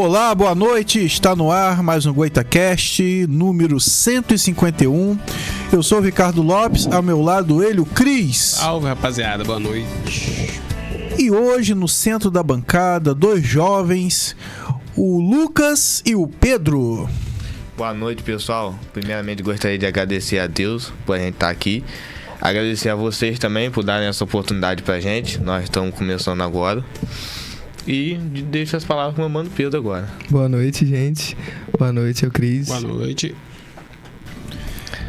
Olá, boa noite, está no ar mais um GoitaCast, número 151. Eu sou o Ricardo Lopes, ao meu lado ele, o Cris. Salve, rapaziada, boa noite. E hoje no centro da bancada, dois jovens, o Lucas e o Pedro. Boa noite, pessoal. Primeiramente gostaria de agradecer a Deus por a gente estar aqui. Agradecer a vocês também por darem essa oportunidade pra gente. Nós estamos começando agora. E deixo as palavras com o meu mano Pedro agora. Boa noite, gente. Boa noite, é o Cris. Boa noite.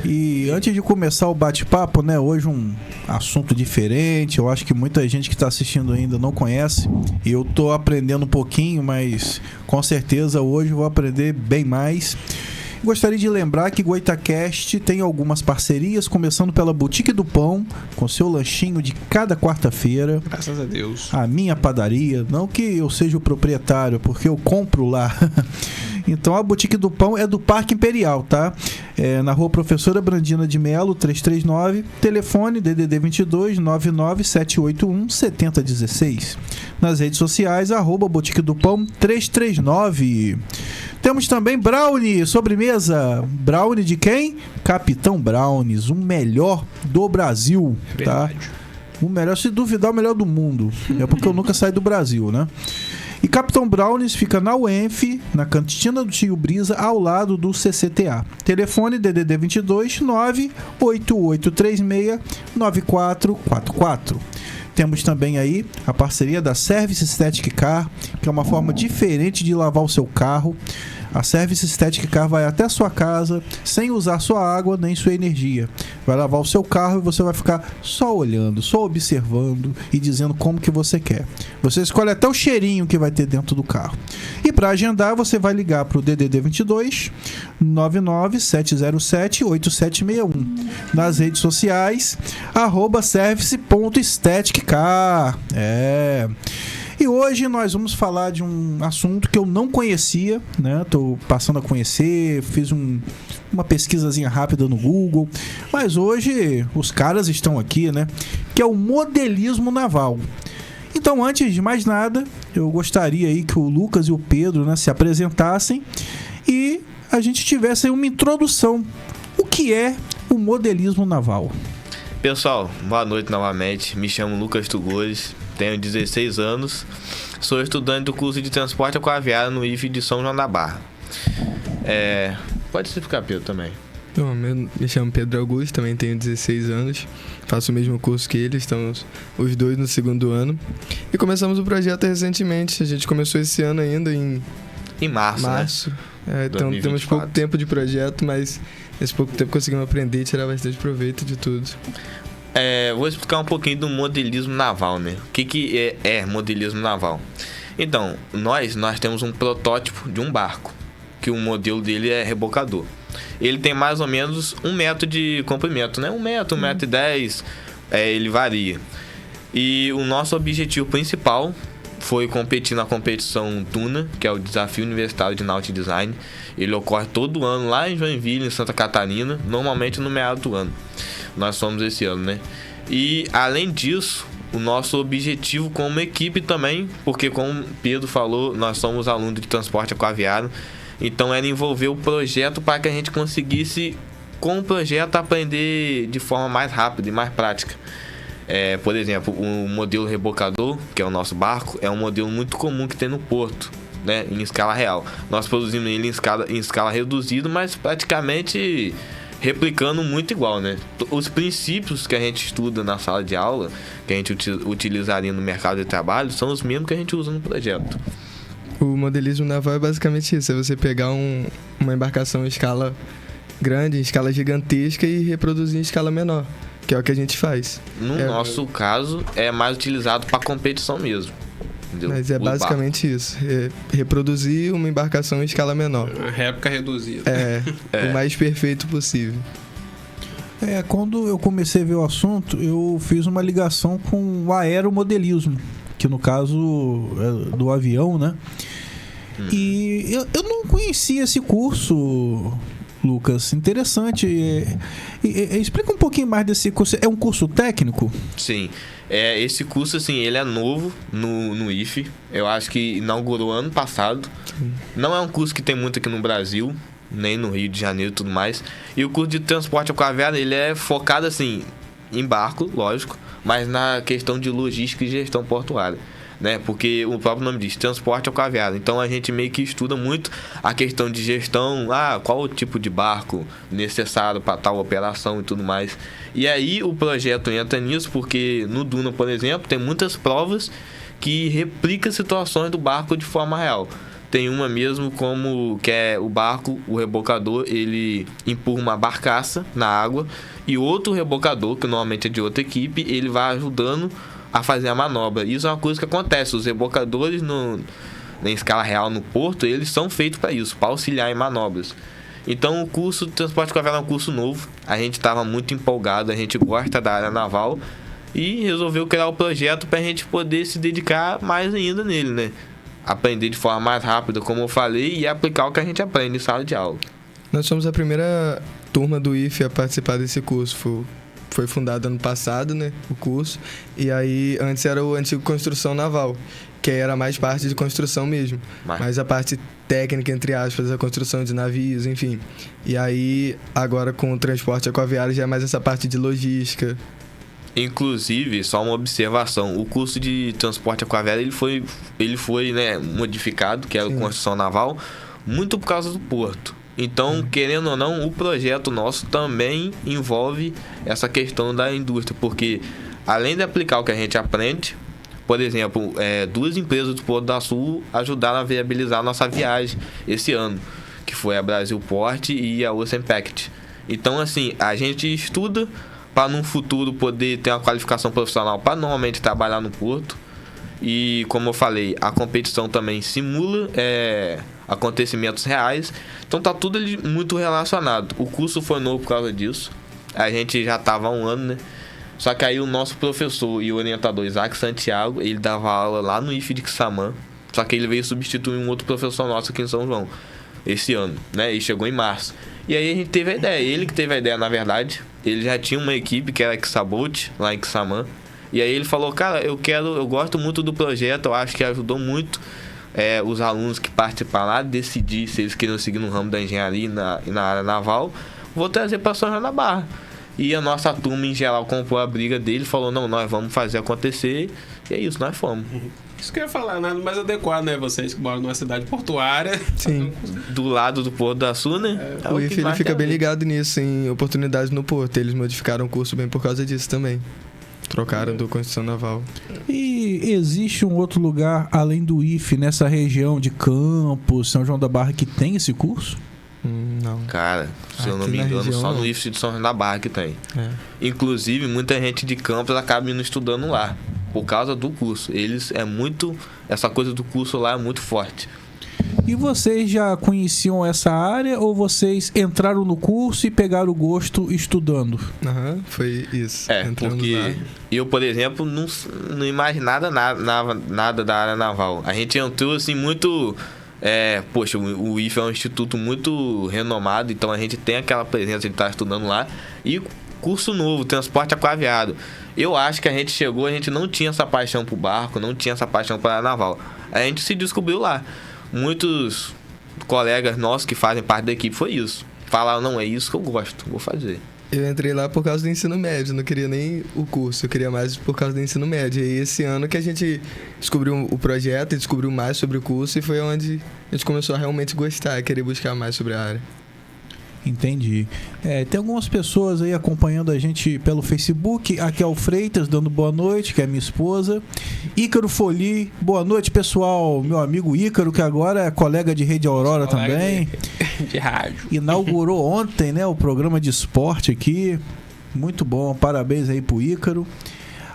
E antes de começar o bate-papo, né, hoje um assunto diferente. Eu acho que muita gente que está assistindo ainda não conhece. E eu tô aprendendo um pouquinho, mas com certeza hoje eu vou aprender bem mais. Gostaria de lembrar que GoitaCast tem algumas parcerias, começando pela Boutique do Pão, com seu lanchinho de cada quarta-feira. Graças a Deus. A minha padaria, não que eu seja o proprietário, porque eu compro lá. Então a Boutique do Pão é do Parque Imperial, tá? É na Rua Professora Brandina de Melo, 339, telefone DDD 22 99 781 7016. Nas redes sociais, @Boutique do Pão 339. Temos também Brownie, sobremesa. Brownie de quem? Capitão Brownies, o melhor do Brasil, tá? Verdade. O melhor, se duvidar, o melhor do mundo. É porque eu nunca saí do Brasil, né? E Capitão Brownies fica na UENF, na cantina do Tio Brisa, ao lado do CCTA. Telefone DDD 22 98836 9444. Temos também aí a parceria da Service Static Car, que é uma forma diferente de lavar o seu carro. A Service Static Car vai até a sua casa, sem usar sua água nem sua energia. Vai lavar o seu carro e você vai ficar só olhando, só observando e dizendo como que você quer. Você escolhe até o cheirinho que vai ter dentro do carro. E para agendar, você vai ligar para o DDD 22 99 707 8761. Nas redes sociais, @service.staticcar. E hoje nós vamos falar de um assunto que eu não conhecia, né? Tô passando a conhecer, fiz uma pesquisazinha rápida no Google, mas hoje os caras estão aqui, né? Que é o modelismo naval. Então, antes de mais nada, eu gostaria aí que o Lucas e o Pedro, né, se apresentassem e a gente tivesse aí uma introdução. O que é o modelismo naval? Pessoal, boa noite novamente. Me chamo Lucas Tugores, tenho 16 anos. Sou estudante do curso de transporte aquaviário no IFE de São João da Barra. Pode explicar, Pedro, também. Bom, me chamo Pedro Augusto, também tenho 16 anos. Faço o mesmo curso que eles, estamos os dois no segundo ano. E começamos o projeto recentemente. A gente começou esse ano ainda em março. Né? Então 2024. temos pouco tempo de projeto, mas nesse pouco tempo conseguimos aprender e tirar bastante proveito de tudo. Vou explicar um pouquinho do modelismo naval, né? O que é modelismo naval? Então, nós temos um protótipo de um barco, que o modelo dele é rebocador. Ele tem mais ou menos 1 metro de comprimento, né? 1 metro, 1,10 m, ele varia. E o nosso objetivo principal foi competir na competição Duna, que é o Desafio Universitário de Nautic Design. Ele ocorre todo ano lá em Joinville, em Santa Catarina, normalmente no meado do ano. Nós somos esse ano, né? E além disso, o nosso objetivo como equipe também, porque como o Pedro falou, nós somos alunos de transporte aquaviário, então era envolver o projeto para que a gente conseguisse, com o projeto, aprender de forma mais rápida e mais prática. Por exemplo, o modelo rebocador, que é o nosso barco, é um modelo muito comum que tem no porto, né, em escala real. Nós produzimos ele em escala reduzida, mas praticamente replicando muito igual, né? Os princípios que a gente estuda na sala de aula, que a gente utilizaria no mercado de trabalho, são os mesmos que a gente usa no projeto. O modelismo naval é basicamente isso, é você pegar uma embarcação em escala grande, em escala gigantesca e reproduzir em escala menor, que é o que a gente faz. No nosso caso, é mais utilizado para competição mesmo. Entendeu? Mas é basicamente isso, reproduzir uma embarcação em escala menor. Uma réplica reduzida. O mais perfeito possível. Quando eu comecei a ver o assunto, eu fiz uma ligação com o aeromodelismo, que no caso é do avião, né? E eu não conhecia esse curso. Lucas. Interessante. Explica um pouquinho mais desse curso. É um curso técnico? Sim. Esse curso, assim, ele é novo no IFE. Eu acho que inaugurou ano passado. Não é um curso que tem muito aqui no Brasil, nem no Rio de Janeiro e tudo mais. E o curso de transporte aquaviário, ele é focado, assim, em barco, lógico, mas na questão de logística e gestão portuária, né? Porque o próprio nome diz, transporte aquaviário. Então a gente meio que estuda muito a questão de gestão, qual o tipo de barco necessário para tal operação e tudo mais. E aí o projeto entra nisso porque no Duna, por exemplo, tem muitas provas que replicam situações do barco de forma real. Tem uma mesmo como que é o barco, o rebocador, ele empurra uma barcaça na água e outro rebocador, que normalmente é de outra equipe, ele vai ajudando a fazer a manobra. Isso é uma coisa que acontece. Os rebocadores em escala real no porto, eles são feitos para isso, para auxiliar em manobras. Então o curso de transporte aquaviário é um curso novo. A gente estava muito empolgado, a gente gosta da área naval e resolveu criar o projeto para a gente poder se dedicar mais ainda nele, né? Aprender de forma mais rápida, como eu falei, e aplicar o que a gente aprende em sala de aula. Nós somos a primeira turma do IFE a participar desse curso. Foi fundado ano passado, né, o curso. E aí, antes era o antigo Construção Naval, que era mais parte de construção mesmo. Mas a parte técnica, entre aspas, a construção de navios, enfim. E aí, agora com o transporte aquaviário, já é mais essa parte de logística. Inclusive, só uma observação, o curso de transporte aquaviário ele foi né, modificado, que era o Construção Naval, muito por causa do porto. Então, querendo ou não, o projeto nosso também envolve essa questão da indústria, porque além de aplicar o que a gente aprende, por exemplo, 2 empresas do Porto da Sul ajudaram a viabilizar a nossa viagem esse ano, que foi a Brasil Port e a Ocean Pact. Então, assim, a gente estuda para num futuro poder ter uma qualificação profissional para normalmente trabalhar no porto. E como eu falei, a competição também simula acontecimentos reais. Então tá tudo ali muito relacionado. O curso foi novo por causa disso. A gente já estava há um ano, né? Só que aí o nosso professor e orientador Isaac Santiago, ele dava aula lá no IFE de Quissamã. Só que ele veio substituir um outro professor nosso aqui em São João esse ano, né? E chegou em março. E aí a gente teve a ideia. Ele que teve a ideia, na verdade. Ele já tinha uma equipe que era a Quissaboat, lá em Quissamã. E aí ele falou, cara, eu gosto muito do projeto, eu acho que ajudou muito os alunos que participaram lá a decidir se eles queriam seguir no ramo da engenharia e na área naval. Vou trazer para São João da Barra. E a nossa turma, em geral, comprou a briga dele, falou, não, nós vamos fazer acontecer. E é isso, nós fomos. Isso que eu ia falar, nada mais adequado, né? Vocês que moram numa cidade portuária. Sim. Do lado do Porto da Sul, né? O IFE ele fica bem ligado nisso, em oportunidades no porto. Eles modificaram o curso bem por causa disso também. Trocaram do Construção Naval. E existe um outro lugar, além do IFE, nessa região de Campos, São João da Barra, que tem esse curso? Não. Cara, se eu não me engano, só no IFE de São João da Barra que tem. Inclusive, muita gente de Campos acaba indo estudando lá, por causa do curso. Essa coisa do curso lá é muito forte. E vocês já conheciam essa área ou vocês entraram no curso e pegaram o gosto estudando? Foi isso. Porque lá. Eu, por exemplo, não imaginava nada da área naval. A gente entrou assim muito... poxa, o IFE é um instituto muito renomado, então a gente tem aquela presença de estar estudando lá. E curso novo, transporte aquaviário. Eu acho que a gente não tinha essa paixão pro barco, não tinha essa paixão para a naval. A gente se descobriu lá. Muitos colegas nossos que fazem parte da equipe foi isso. Falaram, não, é isso que eu gosto, vou fazer. Eu entrei lá por causa do ensino médio, não queria nem o curso, eu queria mais por causa do ensino médio. E esse ano que a gente descobriu o projeto e descobriu mais sobre o curso e foi onde a gente começou a realmente gostar, querer buscar mais sobre a área. Entendi. Tem algumas pessoas aí acompanhando a gente pelo Facebook. Aqui é o Freitas dando boa noite, que é minha esposa. Ícaro Foli, boa noite, pessoal. Meu amigo Ícaro, que agora é colega de Rede Aurora também. De rádio. Inaugurou ontem, né, o programa de esporte aqui. Muito bom, parabéns aí pro Ícaro.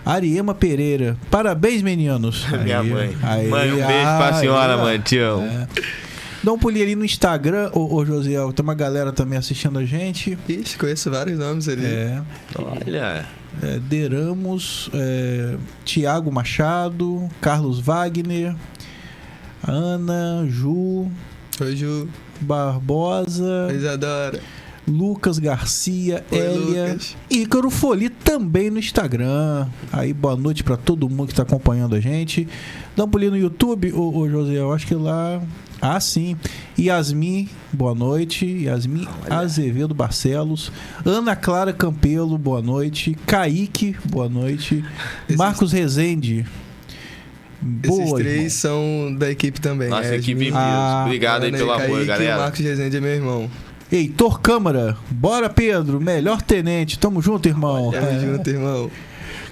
Ariema Pereira, parabéns, meninos. Minha mãe. Mãe, um beijo pra senhora, mãe, te amo. Dá um pulinho ali no Instagram, ô Josiel, tem uma galera também assistindo a gente. Ixi, conheço vários nomes ali. Olha. Deramos, Tiago Machado, Carlos Wagner, Ana, Ju. Oi, Ju. Barbosa, Isadora. Lucas Garcia, Oi, Hélia, Lucas. Ícaro Foli também no Instagram. Aí, boa noite pra todo mundo que tá acompanhando a gente. Dá um pulinho no YouTube, ô José, eu acho que lá... Ah, sim. Yasmin, boa noite. Yasmin Azevedo Barcelos. Ana Clara Campelo, boa noite. Kaique, boa noite. Marcos Rezende. Esses Boa, três irmão. são da equipe também. Nossa Yasmin, equipe mesmo. Ah, Obrigado aí Ana pelo e apoio, Kaique, E o galera. Marcos Rezende é meu irmão. Heitor Câmara. Bora, Pedro. Melhor tenente. Tamo junto, irmão. Tamo junto, irmão.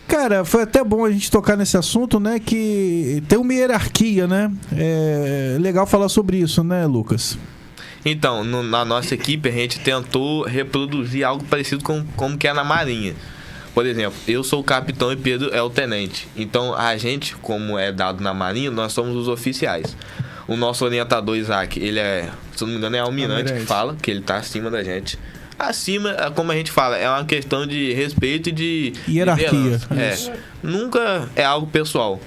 Cara, foi até bom a gente tocar nesse assunto, né? Que tem uma hierarquia, né? É legal falar sobre isso, né, Lucas? Então, na nossa equipe, a gente tentou reproduzir algo parecido com como que é na Marinha. Por exemplo, eu sou o capitão e Pedro é o tenente. Então, a gente, como é dado na Marinha, nós somos os oficiais. O nosso orientador, Isaac, ele é, se eu não me engano, é almirante que fala, que ele tá acima da gente. Acima, como a gente fala, é uma questão de respeito e de Hierarquia. liderança. Nunca é algo pessoal.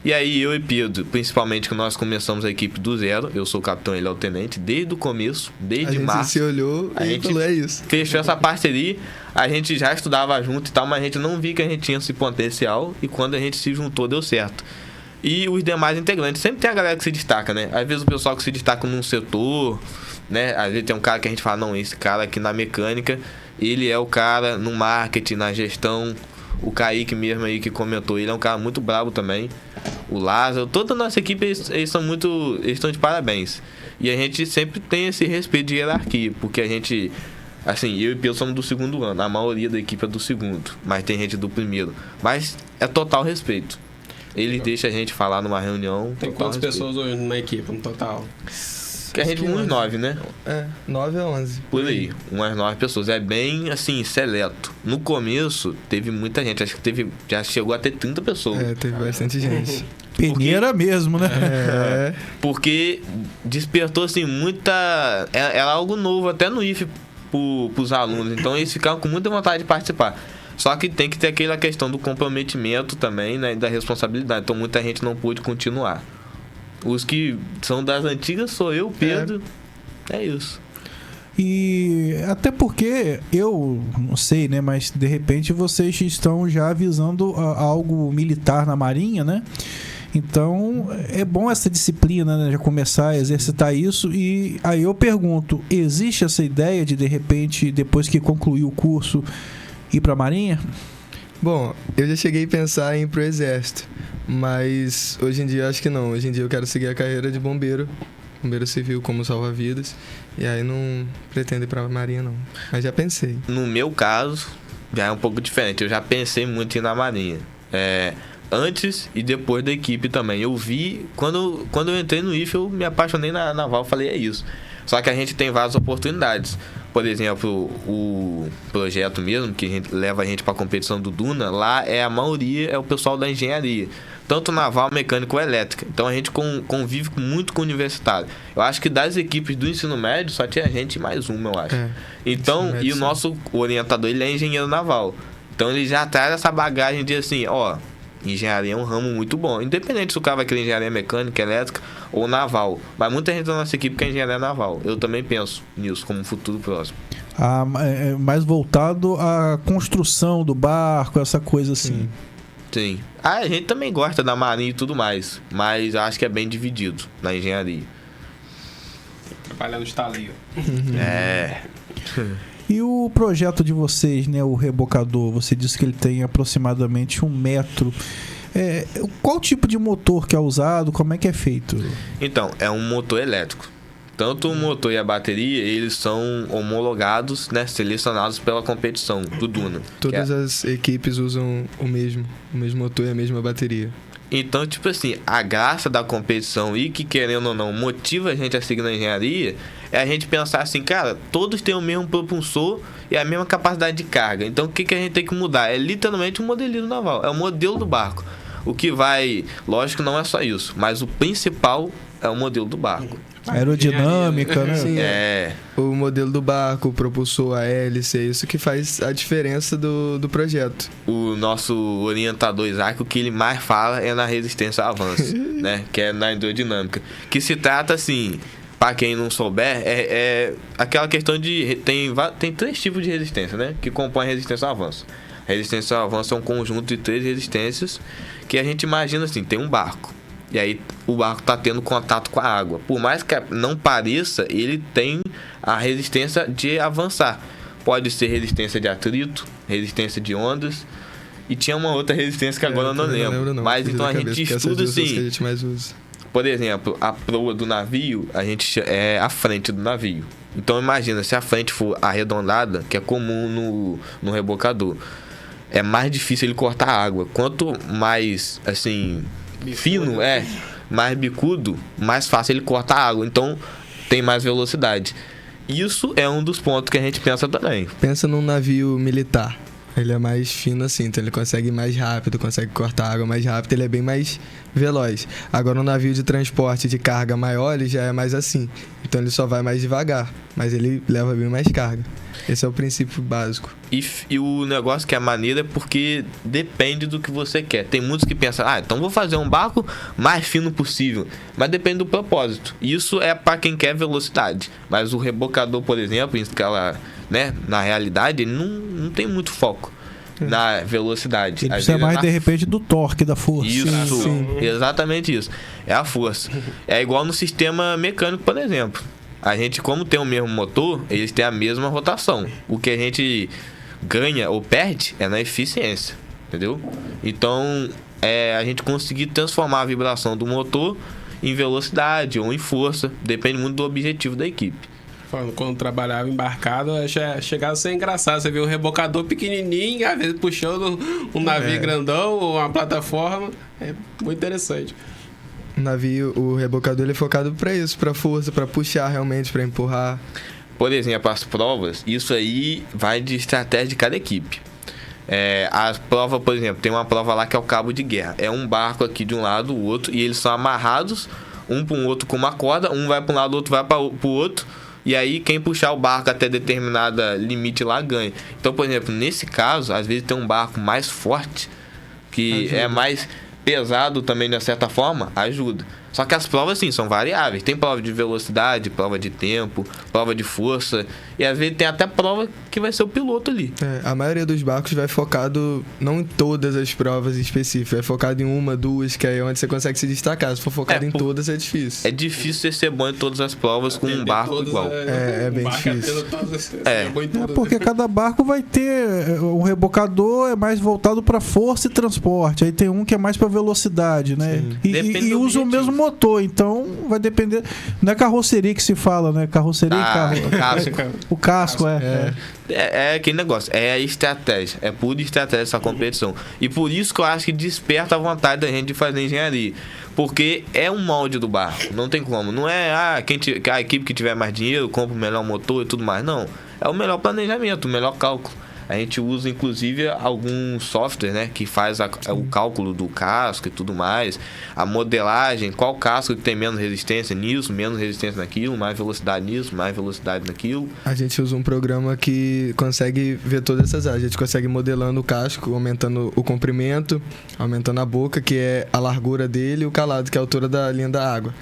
E aí, eu e Pedro, principalmente que nós começamos a equipe do zero, eu sou o capitão, ele é o tenente, desde o começo, A desde gente março. se olhou A e gente falou, é isso. fechou essa parceria, a gente já estudava junto e tal, mas a gente não via que a gente tinha esse potencial e quando a gente se juntou deu certo. E os demais integrantes, sempre tem a galera que se destaca, né? Às vezes o pessoal que se destaca num setor, né? Às vezes tem um cara que a gente fala, não, esse cara aqui na mecânica, ele é o cara no marketing, na gestão. O Kaique mesmo aí que comentou, ele é um cara muito brabo também. O Lázaro, toda a nossa equipe, eles estão de parabéns. E a gente sempre tem esse respeito de hierarquia, porque a gente, assim, eu e Pedro somos do segundo ano, a maioria da equipe é do segundo, mas tem gente do primeiro. Mas é total respeito. Eles deixam a gente falar numa reunião. Tem total quantas respeito. pessoas hoje na equipe no total? Que a gente Acho que uns 11. 9, né? É, 9 a 11. Por aí, umas 9 pessoas. É bem, assim, seleto. No começo, teve muita gente. Acho que já chegou a ter 30 pessoas. É, teve bastante gente. Peneira mesmo, né? É, Porque despertou, assim, muita... Era algo novo, até no IFE, pros alunos. Então, eles ficaram com muita vontade de participar. Só que tem que ter aquela questão do comprometimento também, né? E da responsabilidade. Então, muita gente não pôde continuar. Os que são das antigas sou eu, Pedro. É isso. E até porque eu não sei, né? Mas de repente vocês estão já visando algo militar na Marinha, né? Então é bom essa disciplina, né? Já começar a exercitar isso. E aí eu pergunto: existe essa ideia de repente, depois que concluir o curso, ir para a Marinha? Bom, eu já cheguei a pensar em ir pro exército, mas hoje em dia eu acho que não. Hoje em dia eu quero seguir a carreira de bombeiro civil como salva-vidas, e aí não pretendo ir pra marinha não, mas já pensei. No meu caso, já é um pouco diferente. Eu já pensei muito em ir na Marinha. Antes e depois da equipe também. Eu vi, quando eu entrei no IFE, eu me apaixonei na naval, falei, é isso. Só que a gente tem várias oportunidades. Por exemplo, o projeto mesmo, que leva a gente para a competição do Duna, lá a maioria é o pessoal da engenharia. Tanto naval, mecânico ou elétrica. Então a gente convive muito com o universitário. Eu acho que das equipes do ensino médio só tinha a gente e mais uma, eu acho. Então, ensino e médio, o sim. nosso orientador, ele é engenheiro naval. Então ele já traz essa bagagem de assim, ó, engenharia é um ramo muito bom. Independente se o cara vai querer engenharia mecânica, elétrica ou naval. Mas muita gente da nossa equipe quer engenharia naval. Eu também penso nisso como um futuro próximo. Mais voltado à construção do barco, essa coisa assim. Sim. A gente também gosta da marinha e tudo mais. Mas eu acho que é bem dividido na engenharia. Trabalhar no estaleiro. E o projeto de vocês, né, o rebocador, você disse que ele tem aproximadamente 1 metro. Qual tipo de motor que é usado? Como é que é feito? Então, é um motor elétrico. Tanto o motor e a bateria, eles são homologados, né, selecionados pela competição do Duna. Todas as equipes usam o mesmo motor e a mesma bateria. Então, tipo assim, a graça da competição e que, querendo ou não, motiva a gente a seguir na engenharia, é a gente pensar assim, cara, todos têm o mesmo propulsor e a mesma capacidade de carga. Então, o que a gente tem que mudar? É literalmente o modelismo naval, é o modelo do barco. O que vai, lógico, não é só isso, mas o principal é o modelo do barco. Aerodinâmica, né? Sim, É. O modelo do barco, o propulsor, a hélice, é isso que faz a diferença do projeto. O nosso orientador Isaac, o que ele mais fala é na resistência ao avanço, né? Que é na hidrodinâmica. Que se trata, assim, pra quem não souber, é aquela questão de... Tem 3 tipos de resistência, né? Que compõem a resistência ao avanço. A resistência ao avanço é um conjunto de 3 resistências que a gente imagina assim, tem um barco. E aí o barco tá tendo contato com a água. Por mais que não pareça, ele tem a resistência de avançar. Pode ser resistência de atrito, resistência de ondas. E tinha uma outra resistência que agora eu não lembro. Mas então a gente estuda assim... Que a gente mais usa. Por exemplo, a proa do navio, a gente é a frente do navio. Então imagina, se a frente for arredondada, que é comum no rebocador, é mais difícil ele cortar a água. Quanto mais, assim, fino mais bicudo, mais fácil ele cortar a água. Então tem mais velocidade. Isso é um dos pontos que a gente pensa também. Pensa num navio militar. Ele é mais fino assim, então ele consegue ir mais rápido, consegue cortar água mais rápido, ele é bem mais veloz. Agora um navio de transporte de carga maior, ele já é mais assim. Então ele só vai mais devagar, mas ele leva bem mais carga. Esse é o princípio básico. E o negócio que é maneiro é porque depende do que você quer. Tem muitos que pensam, então vou fazer um barco mais fino possível. Mas depende do propósito. Isso é para quem quer velocidade. Mas o rebocador, por exemplo, em escala, né, na realidade, ele não tem muito foco na velocidade. Ele precisa mais, de repente, do torque, da força. Isso, sim. Exatamente isso. É a força. É igual no sistema mecânico, por exemplo. A gente, como tem o mesmo motor, eles têm a mesma rotação. O que a gente ganha ou perde é na eficiência, entendeu? Então, a gente conseguir transformar a vibração do motor em velocidade ou em força, depende muito do objetivo da equipe. Quando trabalhava embarcado, chegava a ser engraçado. Você vê um rebocador pequenininho, às vezes puxando um navio grandão ou uma plataforma. É muito interessante. O navio, o rebocador, ele é focado para isso, para força, para puxar realmente, para empurrar. Por exemplo, as provas, isso aí vai de estratégia de cada equipe. As provas, por exemplo, tem uma prova lá que é o cabo de guerra. É um barco aqui de um lado, o outro, e eles são amarrados um para o outro com uma corda, um vai para um lado, o outro vai para o outro. E aí, quem puxar o barco até determinada limite lá ganha. Então, por exemplo, nesse caso, às vezes tem um barco mais forte, que é mais pesado também, de certa forma, ajuda. Só que as provas, sim, são variáveis. Tem prova de velocidade, prova de tempo, prova de força. E às vezes tem até prova que vai ser o piloto ali. A maioria dos barcos vai focado, não em todas as provas específicas, vai focado em uma, duas, que é onde você consegue se destacar. Se for focado em todas, é difícil. É difícil você ser bom em todas as provas com um barco igual. É bem difícil. Porque cada barco vai ter... Um rebocador é mais voltado para força e transporte. Aí tem um que é mais para velocidade, né? E usa o mesmo motor, então vai depender. Não é carroceria que se fala, né? Carroceria e carro. O casco, É aquele negócio, é a estratégia, é pura estratégia essa competição. E por isso que eu acho que desperta a vontade da gente de fazer engenharia. Porque é um molde do barco, não tem como. Não é a equipe que tiver mais dinheiro compra o melhor motor e tudo mais, não. É o melhor planejamento, o melhor cálculo. A gente usa, inclusive, algum software, né, que faz o cálculo do casco e tudo mais, a modelagem, qual casco que tem menos resistência nisso, menos resistência naquilo, mais velocidade nisso, mais velocidade naquilo. A gente usa um programa que consegue ver todas essas áreas. A gente consegue ir modelando o casco, aumentando o comprimento, aumentando a boca, que é a largura dele, e o calado, que é a altura da linha da água.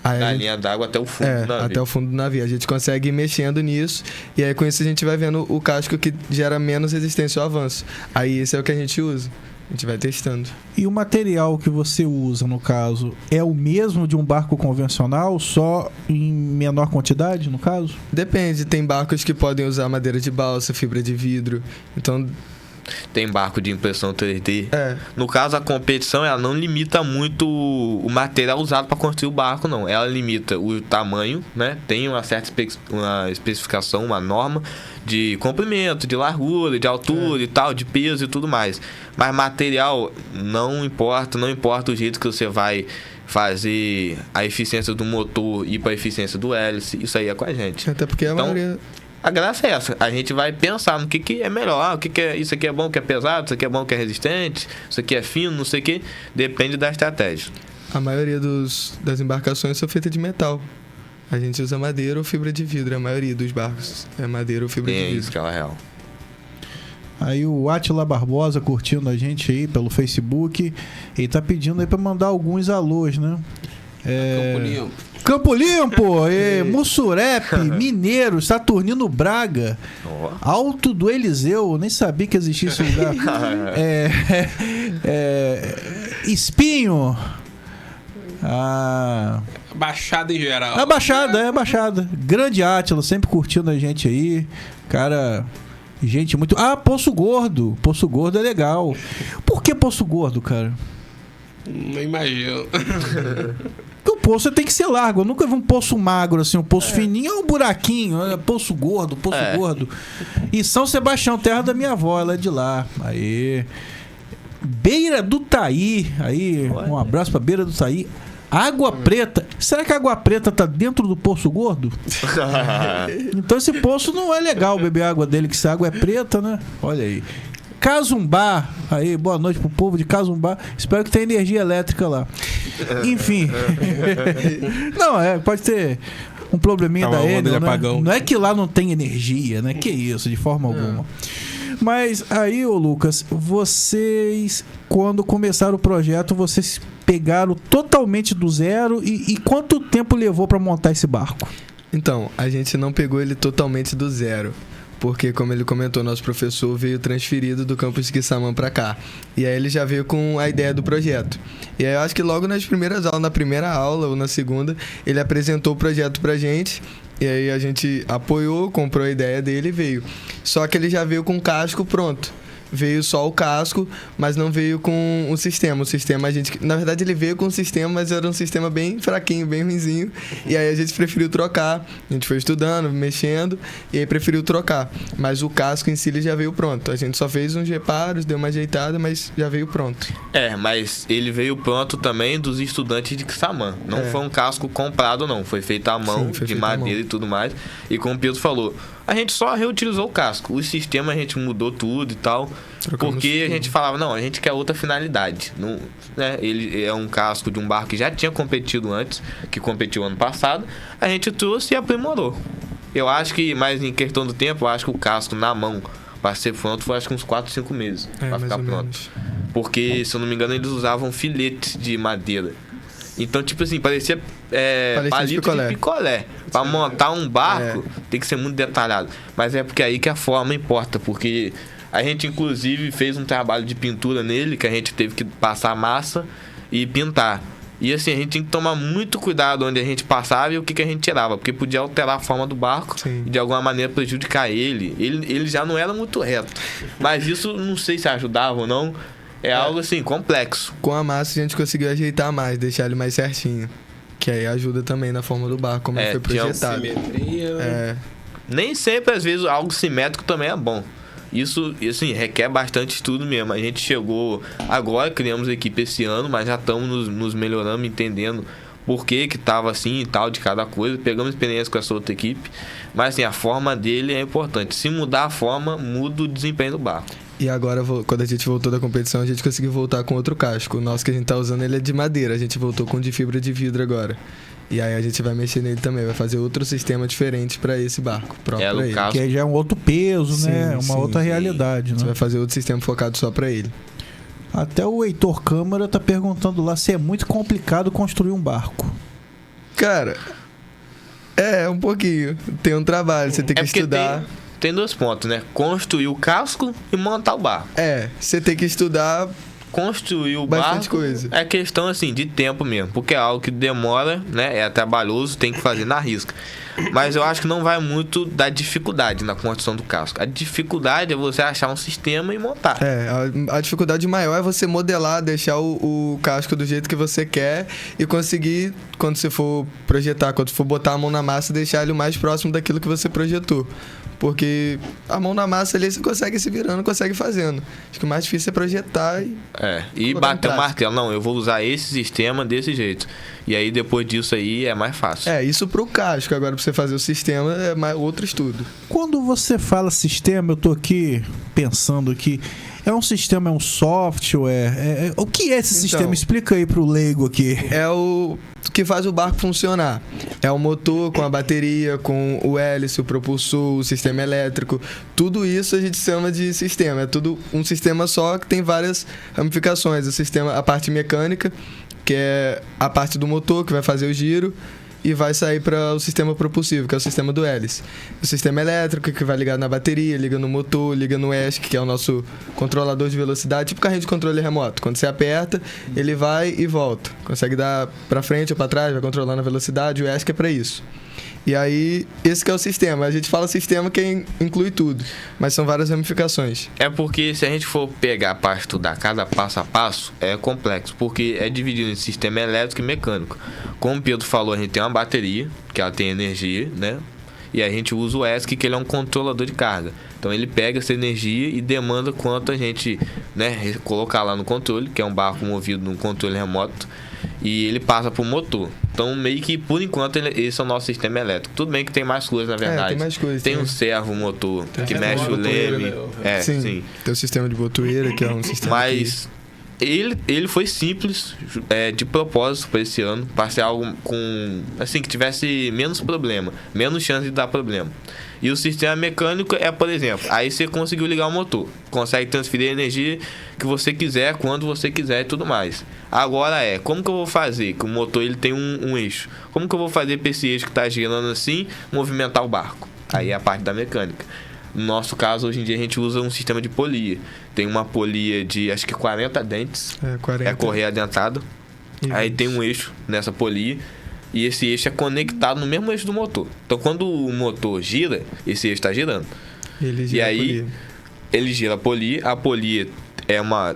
Da linha d'água até o fundo do navio. Até o fundo do navio. A gente consegue ir mexendo nisso. E aí com isso a gente vai vendo o casco que gera menos resistência ao avanço. Aí esse é o que a gente usa. A gente vai testando. E o material que você usa, no caso, é o mesmo de um barco convencional, só em menor quantidade, no caso? Depende. Tem barcos que podem usar madeira de balsa, fibra de vidro. Então... Tem barco de impressão 3D. No caso, a competição, ela não limita muito o material usado para construir o barco, não. Ela limita o tamanho, né? Tem uma certa uma especificação, uma norma de comprimento, de largura, de altura e tal, de peso e tudo mais. Mas material não importa o jeito que você vai fazer a eficiência do motor e para a eficiência do hélice. Isso aí é com a gente. Até porque a maioria... A graça é essa, a gente vai pensar no que é melhor, isso aqui é bom que é pesado, isso aqui é bom que é resistente, isso aqui é fino, não sei o que, depende da estratégia. A maioria das embarcações são feitas de metal. A gente usa madeira ou fibra de vidro, a maioria dos barcos é madeira ou fibra de vidro. É isso que é real. Aí o Átila Barbosa curtindo a gente aí pelo Facebook e tá pedindo aí pra mandar alguns alôs, né? Campo Limpo, Mussurepe, Mineiro, Saturnino Braga, Alto do Eliseu, nem sabia que existia esse lugar. Espinho. Baixada em geral. A Baixada. Grande Átila, sempre curtindo a gente aí. Cara, gente muito... Poço Gordo. Poço Gordo é legal. Por que Poço Gordo, cara? Não imagino. Porque o poço tem que ser largo. Eu nunca vi um poço magro, assim. Um poço fininho é um buraquinho. Poço Gordo. E São Sebastião, terra da minha avó, ela é de lá. Aí... Beira do Taí. Aí, um abraço pra Beira do Taí. Água Preta. Será que a Água Preta tá dentro do Poço Gordo? Então esse poço não é legal beber a água dele, que essa água é preta, né? Olha aí. Casumbá. Aí, boa noite pro povo de Casumbá. Espero que tenha energia elétrica lá. Enfim. Não, pode ter um probleminha da Enel, né? Não é que lá não tem energia, né? Que isso, de forma alguma. Mas aí, ô Lucas, vocês, quando começaram o projeto, vocês pegaram totalmente do zero e quanto tempo levou para montar esse barco? Então, a gente não pegou ele totalmente do zero. Porque, como ele comentou, nosso professor veio transferido do campus de Quissamã para cá. E aí ele já veio com a ideia do projeto. E aí eu acho que logo nas primeiras aulas, na primeira aula ou na segunda, ele apresentou o projeto pra gente. E aí a gente apoiou, comprou a ideia dele e veio. Só que ele já veio com o casco pronto. Veio só o casco, mas não veio com o sistema. O sistema, na verdade, ele veio com o sistema, mas era um sistema bem fraquinho, bem ruinzinho. E aí a gente preferiu trocar. A gente foi estudando, mexendo, e aí preferiu trocar. Mas o casco em si ele já veio pronto. A gente só fez uns reparos, deu uma ajeitada, mas já veio pronto. Mas ele veio pronto também dos estudantes de Quissamã. Não foi um casco comprado, não. Foi feito à mão, de madeira e tudo mais. E como o Pedro falou, a gente só reutilizou o casco. O sistema a gente mudou tudo e tal. Porque a gente falava, não, a gente quer outra finalidade. Não, né? Ele é um casco de um barco que já tinha competido antes, que competiu ano passado. A gente trouxe e aprimorou. Eu acho que, mais em questão do tempo, eu acho que o casco na mão para ser pronto foi acho que uns 4, 5 meses para ficar pronto. Porque, se eu não me engano, eles usavam filetes de madeira. Então, tipo assim, parecia palito de picolé. Pra montar um barco, tem que ser muito detalhado. Mas é porque aí que a forma importa. Porque a gente, inclusive, fez um trabalho de pintura nele, que a gente teve que passar massa e pintar. E assim, a gente tinha que tomar muito cuidado onde a gente passava e o que a gente tirava. Porque podia alterar a forma do barco e de alguma maneira prejudicar ele. Ele já não era muito reto. Mas isso, não sei se ajudava ou não. É algo assim, complexo. Com a massa a gente conseguiu ajeitar mais, deixar ele mais certinho. Que aí ajuda também na forma do barco, como ele foi projetado. Simetria. Nem sempre, às vezes, algo simétrico também é bom. Isso, assim, requer bastante estudo mesmo. A gente chegou agora, criamos a equipe esse ano, mas já estamos nos melhorando, entendendo por que estava assim e tal de cada coisa. Pegamos experiência com essa outra equipe. Mas, assim, a forma dele é importante. Se mudar a forma, muda o desempenho do barco. E agora, quando a gente voltou da competição, a gente conseguiu voltar com outro casco. O nosso que a gente tá usando, ele é de madeira. A gente voltou com de fibra de vidro agora. E aí a gente vai mexer nele também. Vai fazer outro sistema diferente para esse barco. Próprio pra ele. Que já é um outro peso, né? Uma outra realidade, né? A gente vai fazer outro sistema focado só para ele. Até o Heitor Câmara tá perguntando lá se é muito complicado construir um barco. Cara, um pouquinho. Tem um trabalho, você tem que estudar. Tem 2 pontos, né? Construir o casco e montar o barco. Você tem que estudar. Construir o bastante barco coisa. É questão, assim, de tempo mesmo. Porque é algo que demora, né? É trabalhoso, tem que fazer na risca. Mas eu acho que não vai muito da dificuldade na construção do casco. A dificuldade é você achar um sistema e montar. A dificuldade maior é você modelar, deixar o casco do jeito que você quer e conseguir, quando você for projetar, quando for botar a mão na massa, deixar ele o mais próximo daquilo que você projetou. Porque a mão na massa ali você consegue se virando, consegue fazendo. Acho que o mais difícil é projetar e bater o martelo. Não, eu vou usar esse sistema desse jeito. E aí depois disso aí é mais fácil. Isso pro casco. Agora pra você fazer o sistema é outro estudo. Quando você fala sistema, eu tô aqui pensando aqui. É um sistema, é um software? O que é esse sistema? Explica aí pro leigo aqui. É o que faz o barco funcionar. É o motor com a bateria, com o hélice, o propulsor, o sistema elétrico. Tudo isso a gente chama de sistema. É tudo um sistema só que tem várias ramificações. A parte mecânica, que é a parte do motor que vai fazer o giro. e vai sair para o sistema propulsivo, que é o sistema do hélice. O sistema elétrico, que vai ligar na bateria, liga no motor, liga no ESC, que é o nosso controlador de velocidade, tipo carrinho de controle remoto. Quando você aperta, ele vai e volta. Consegue dar para frente ou para trás, vai controlando a velocidade, o ESC é para isso. E aí, esse que é o sistema. A gente fala sistema que inclui tudo, mas são várias ramificações. É porque se a gente for pegar para estudar cada passo a passo, é complexo, porque é dividido em sistema elétrico e mecânico. Como o Pedro falou, a gente tem uma bateria, que ela tem energia, né? E a gente usa o ESC, que ele é um controlador de carga. Então ele pega essa energia e demanda quanto a gente, né, colocar lá no controle, que é um barco movido num controle remoto, e ele passa pro motor. Então, meio que, por enquanto, esse é o nosso sistema elétrico. Tudo bem que tem mais coisas, na verdade. Tem mais coisas. Tem um servo motor que tem mexe o leme. né? Sim. Tem o sistema de botoeira, que é um sistema Mas ele foi simples, de propósito para esse ano, para ser algo com, assim, que tivesse menos problema, menos chance de dar problema. E o sistema mecânico é, por exemplo, aí você conseguiu ligar o motor, consegue transferir a energia que você quiser, quando você quiser e tudo mais. Agora como que eu vou fazer? Que o motor ele tem um eixo. Como que eu vou fazer para esse eixo que está girando assim, movimentar o barco? Aí é a parte da mecânica. No nosso caso, hoje em dia, a gente usa um sistema de polia. Tem uma polia de, acho que 40 dentes. 40. É correia adentrada. Aí tem um eixo nessa polia. E esse eixo é conectado no mesmo eixo do motor. Então, quando o motor gira, esse eixo está girando. Ele gira e aí, ele gira a polia. A polia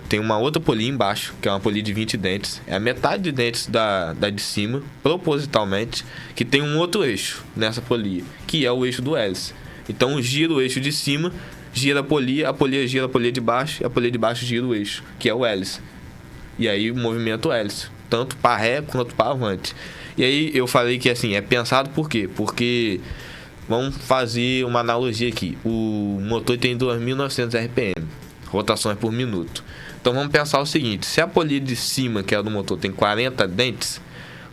tem uma outra polia embaixo, que é uma polia de 20 dentes. É a metade de dentes da de cima, propositalmente, que tem um outro eixo nessa polia, que é o eixo do hélice. Então, gira o eixo de cima, gira a polia gira a polia de baixo, e a polia de baixo gira o eixo, que é o hélice. E aí, movimenta o hélice, tanto para ré quanto para avante. E aí, eu falei que, assim, é pensado por quê? Porque, vamos fazer uma analogia aqui. O motor tem 2.900 RPM, rotações por minuto. Então, vamos pensar o seguinte. Se a polia de cima, que é a do motor, tem 40 dentes,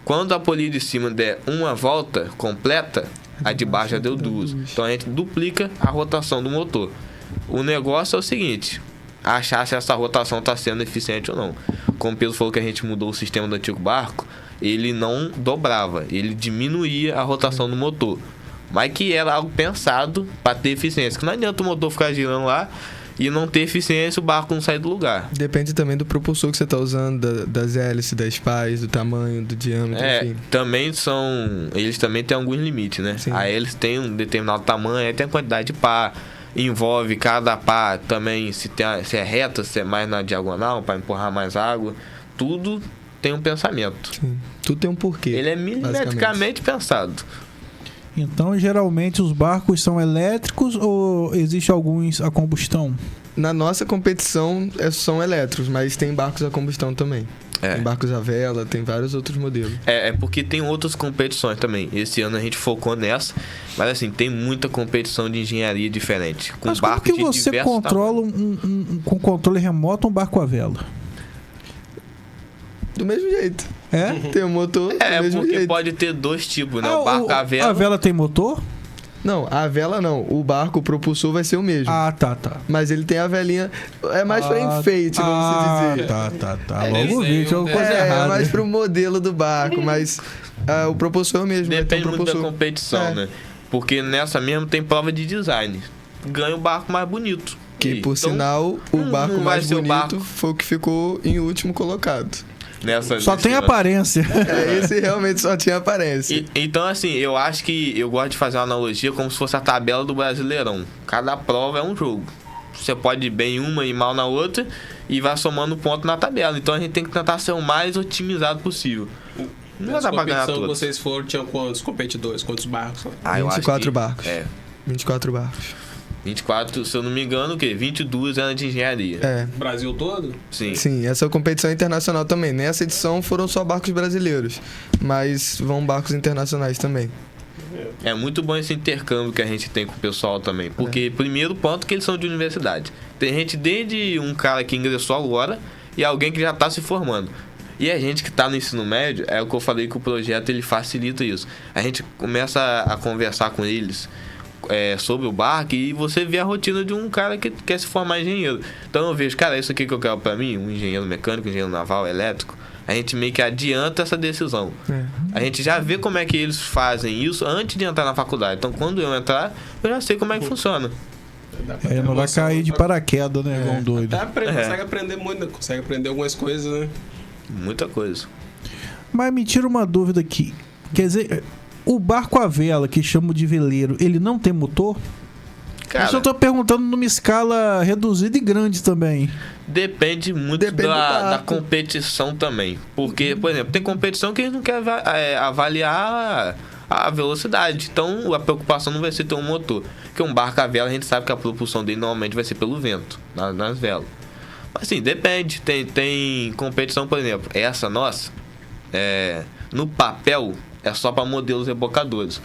quando a polia de cima der uma volta completa, a de baixo já deu 2. Então, a gente duplica a rotação do motor. O negócio é o seguinte: achar se essa rotação está sendo eficiente ou não. Como o Pedro falou que a gente mudou o sistema do antigo barco, ele não dobrava, ele diminuía a rotação do motor. Mas que era algo pensado para ter eficiência. Que não adianta o motor ficar girando lá e não ter eficiência, o barco não sair do lugar. Depende também do propulsor que você está usando, das hélices, das pás, do tamanho, do diâmetro, enfim. Eles também têm alguns limites, né? Sim. A hélice tem um determinado tamanho, aí tem a quantidade de pá, envolve cada pá também, se é reta, se é mais na diagonal, para empurrar mais água. Tudo tem um pensamento. Sim. Tudo tem um porquê. Ele é milimetricamente pensado. Então, geralmente, os barcos são elétricos ou existe alguns a combustão? Na nossa competição, são elétricos, mas tem barcos a combustão também. Tem barcos a vela, tem vários outros modelos. É porque tem outras competições também. Esse ano a gente focou nessa, mas assim, tem muita competição de engenharia diferente. Com Mas como que você controla com controle remoto um barco a vela? Do mesmo jeito. É? Tem um motor do mesmo porque jeito. pode ter dois tipos, né? O barco a vela. A vela tem motor? Não, a vela não. O barco, o propulsor vai ser o mesmo. Tá. Mas ele tem a velinha. É mais pra enfeite, vamos se dizer. Tá. Logo vi, tinha alguma coisa errada. É mais pro modelo do barco, mas o propulsor é o mesmo. Depende muito da competição, né? Porque nessa mesmo tem prova de design. Ganha o barco mais bonito. Que, por sinal, o barco mais bonito foi o que ficou em último colocado. Só tem aparência. Esse realmente só tinha aparência. Então, assim, eu acho que eu gosto de fazer uma analogia como se fosse a tabela do Brasileirão. Cada prova é um jogo. Você pode ir bem em uma e mal na outra e vai somando ponto na tabela. Então a gente tem que tentar ser o mais otimizado possível. Não vai dar pra ganhar tudo. Vocês foram, tinham quantos competidores? Quantos barcos? 24 barcos. 24 barcos. barcos. 24, se eu não me engano, o quê? 22 eram de engenharia. Brasil todo? Sim, essa é a competição internacional também. Nessa edição foram só barcos brasileiros, mas vão barcos internacionais também. É muito bom esse intercâmbio que a gente tem com o pessoal também. Porque, primeiro ponto, que eles são de universidade. Tem gente desde um cara que ingressou agora e alguém que já está se formando. E a gente que está no ensino médio, é o que eu falei que o projeto ele facilita isso. A gente começa a conversar com eles sobre o barco e você vê a rotina de um cara que quer se formar engenheiro. Então eu vejo, cara, isso aqui que eu quero pra mim, um engenheiro mecânico, engenheiro naval, elétrico, a gente meio que adianta essa decisão. A gente já vê como é que eles fazem isso antes de entrar na faculdade. Então, quando eu entrar, eu já sei como é que funciona. Dá pra ter Não vai noção. cair de paraquedas, né? Igual um doido. Consegue aprender muito, né? Consegue aprender algumas coisas, né? Muita coisa. Mas me tira uma dúvida aqui. Quer dizer, o barco à vela, que chamam de veleiro, ele não tem motor? Cara, Eu só tô perguntando numa escala reduzida e grande também. depende muito Depende do da barco. competição também. Porque, por exemplo, tem competição que a gente não quer avaliar a velocidade. Então, a preocupação não vai ser ter um motor. Porque um barco à vela, a gente sabe que a propulsão dele normalmente vai ser pelo vento, nas velas. Mas, assim, depende. Tem competição, por exemplo, essa nossa, no papel, é só para modelos rebocadores.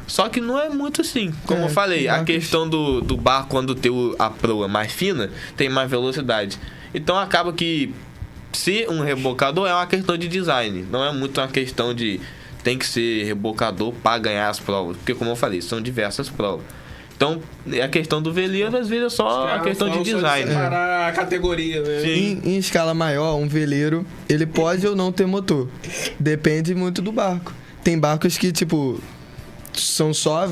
Só que não é muito assim. Como eu falei, a questão do barco, quando tem a proa mais fina, tem mais velocidade. Então acaba que ser um rebocador é uma questão de design. Não é muito uma questão de tem que ser rebocador para ganhar as provas. Porque, como eu falei, são diversas provas. Então, a questão do veleiro, às vezes, é só a questão de design. Separar a categoria, né? Sim. Em escala maior, um veleiro, ele pode ou não ter motor. Depende muito do barco. Tem barcos que, tipo, são só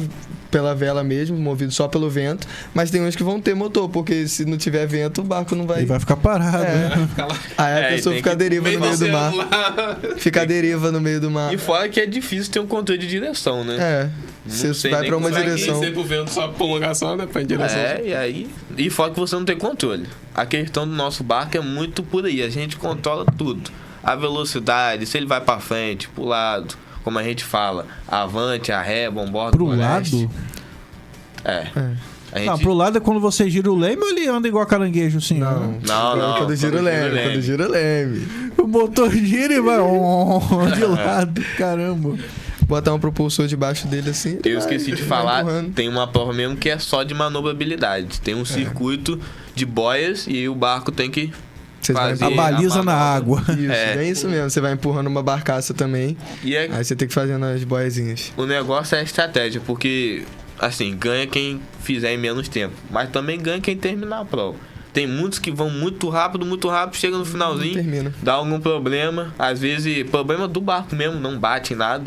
pela vela mesmo, movidos só pelo vento, mas tem uns que vão ter motor, porque se não tiver vento, o barco não vai... Ele vai ficar parado, né? Fica lá. Aí a pessoa tem fica à que- deriva no meio do mar. Lá. Fica à deriva no meio do mar. E fora que é difícil ter um controle de direção, né? É, Não você sei vai nem pra uma como é que direção. Sempre o vento só pra um lugar só, né? Pra em direção. E aí. E fora que você não tem controle. A questão do nosso barco é muito por aí. A gente controla tudo. A velocidade, se ele vai pra frente, pro lado, como a gente fala, avante, arré, bombordo, Pro leste. lado? A gente... Não, pro lado é quando você gira o leme ou ele anda igual caranguejo assim? Não, Não. Quando gira o leme, quando gira o leme. O motor gira e vai de lado. Caramba. Botar um propulsor debaixo dele assim. Eu esqueci de falar, empurrando. tem uma prova mesmo que é só de manobrabilidade. Tem um circuito de boias e o barco tem que Você vai fazer A baliza na manobra. água. Isso, É. é isso mesmo. Você vai empurrando uma barcaça também. E é Aí você tem que fazer as boiazinhas. O negócio é a estratégia, porque, assim, ganha quem fizer em menos tempo. Mas também ganha quem terminar a prova. Tem muitos que vão muito rápido, chega no finalzinho, termina. dá algum problema. Às vezes, problema do barco mesmo, não bate em nada.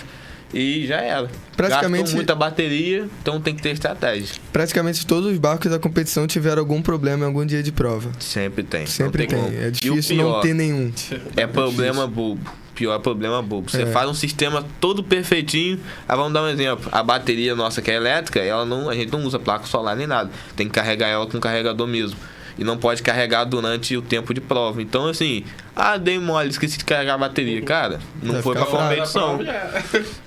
E já era. Praticamente- Gastou muita bateria, então tem que ter estratégia. Praticamente todos os barcos da competição tiveram algum problema em algum dia de prova. Sempre tem. Sempre não tem. tem. Como. É E difícil o pior, não ter nenhum. É problema bobo. Pior é problema bobo. Você É. faz um sistema todo perfeitinho. Aí vamos dar um exemplo. A bateria nossa que é elétrica, a gente não usa placa solar nem nada. Tem que carregar ela com carregador mesmo. E não pode carregar durante o tempo de prova. Então, assim, dei mole, esqueci de carregar a bateria. Cara, não Vai foi pra ficar fraco. competição.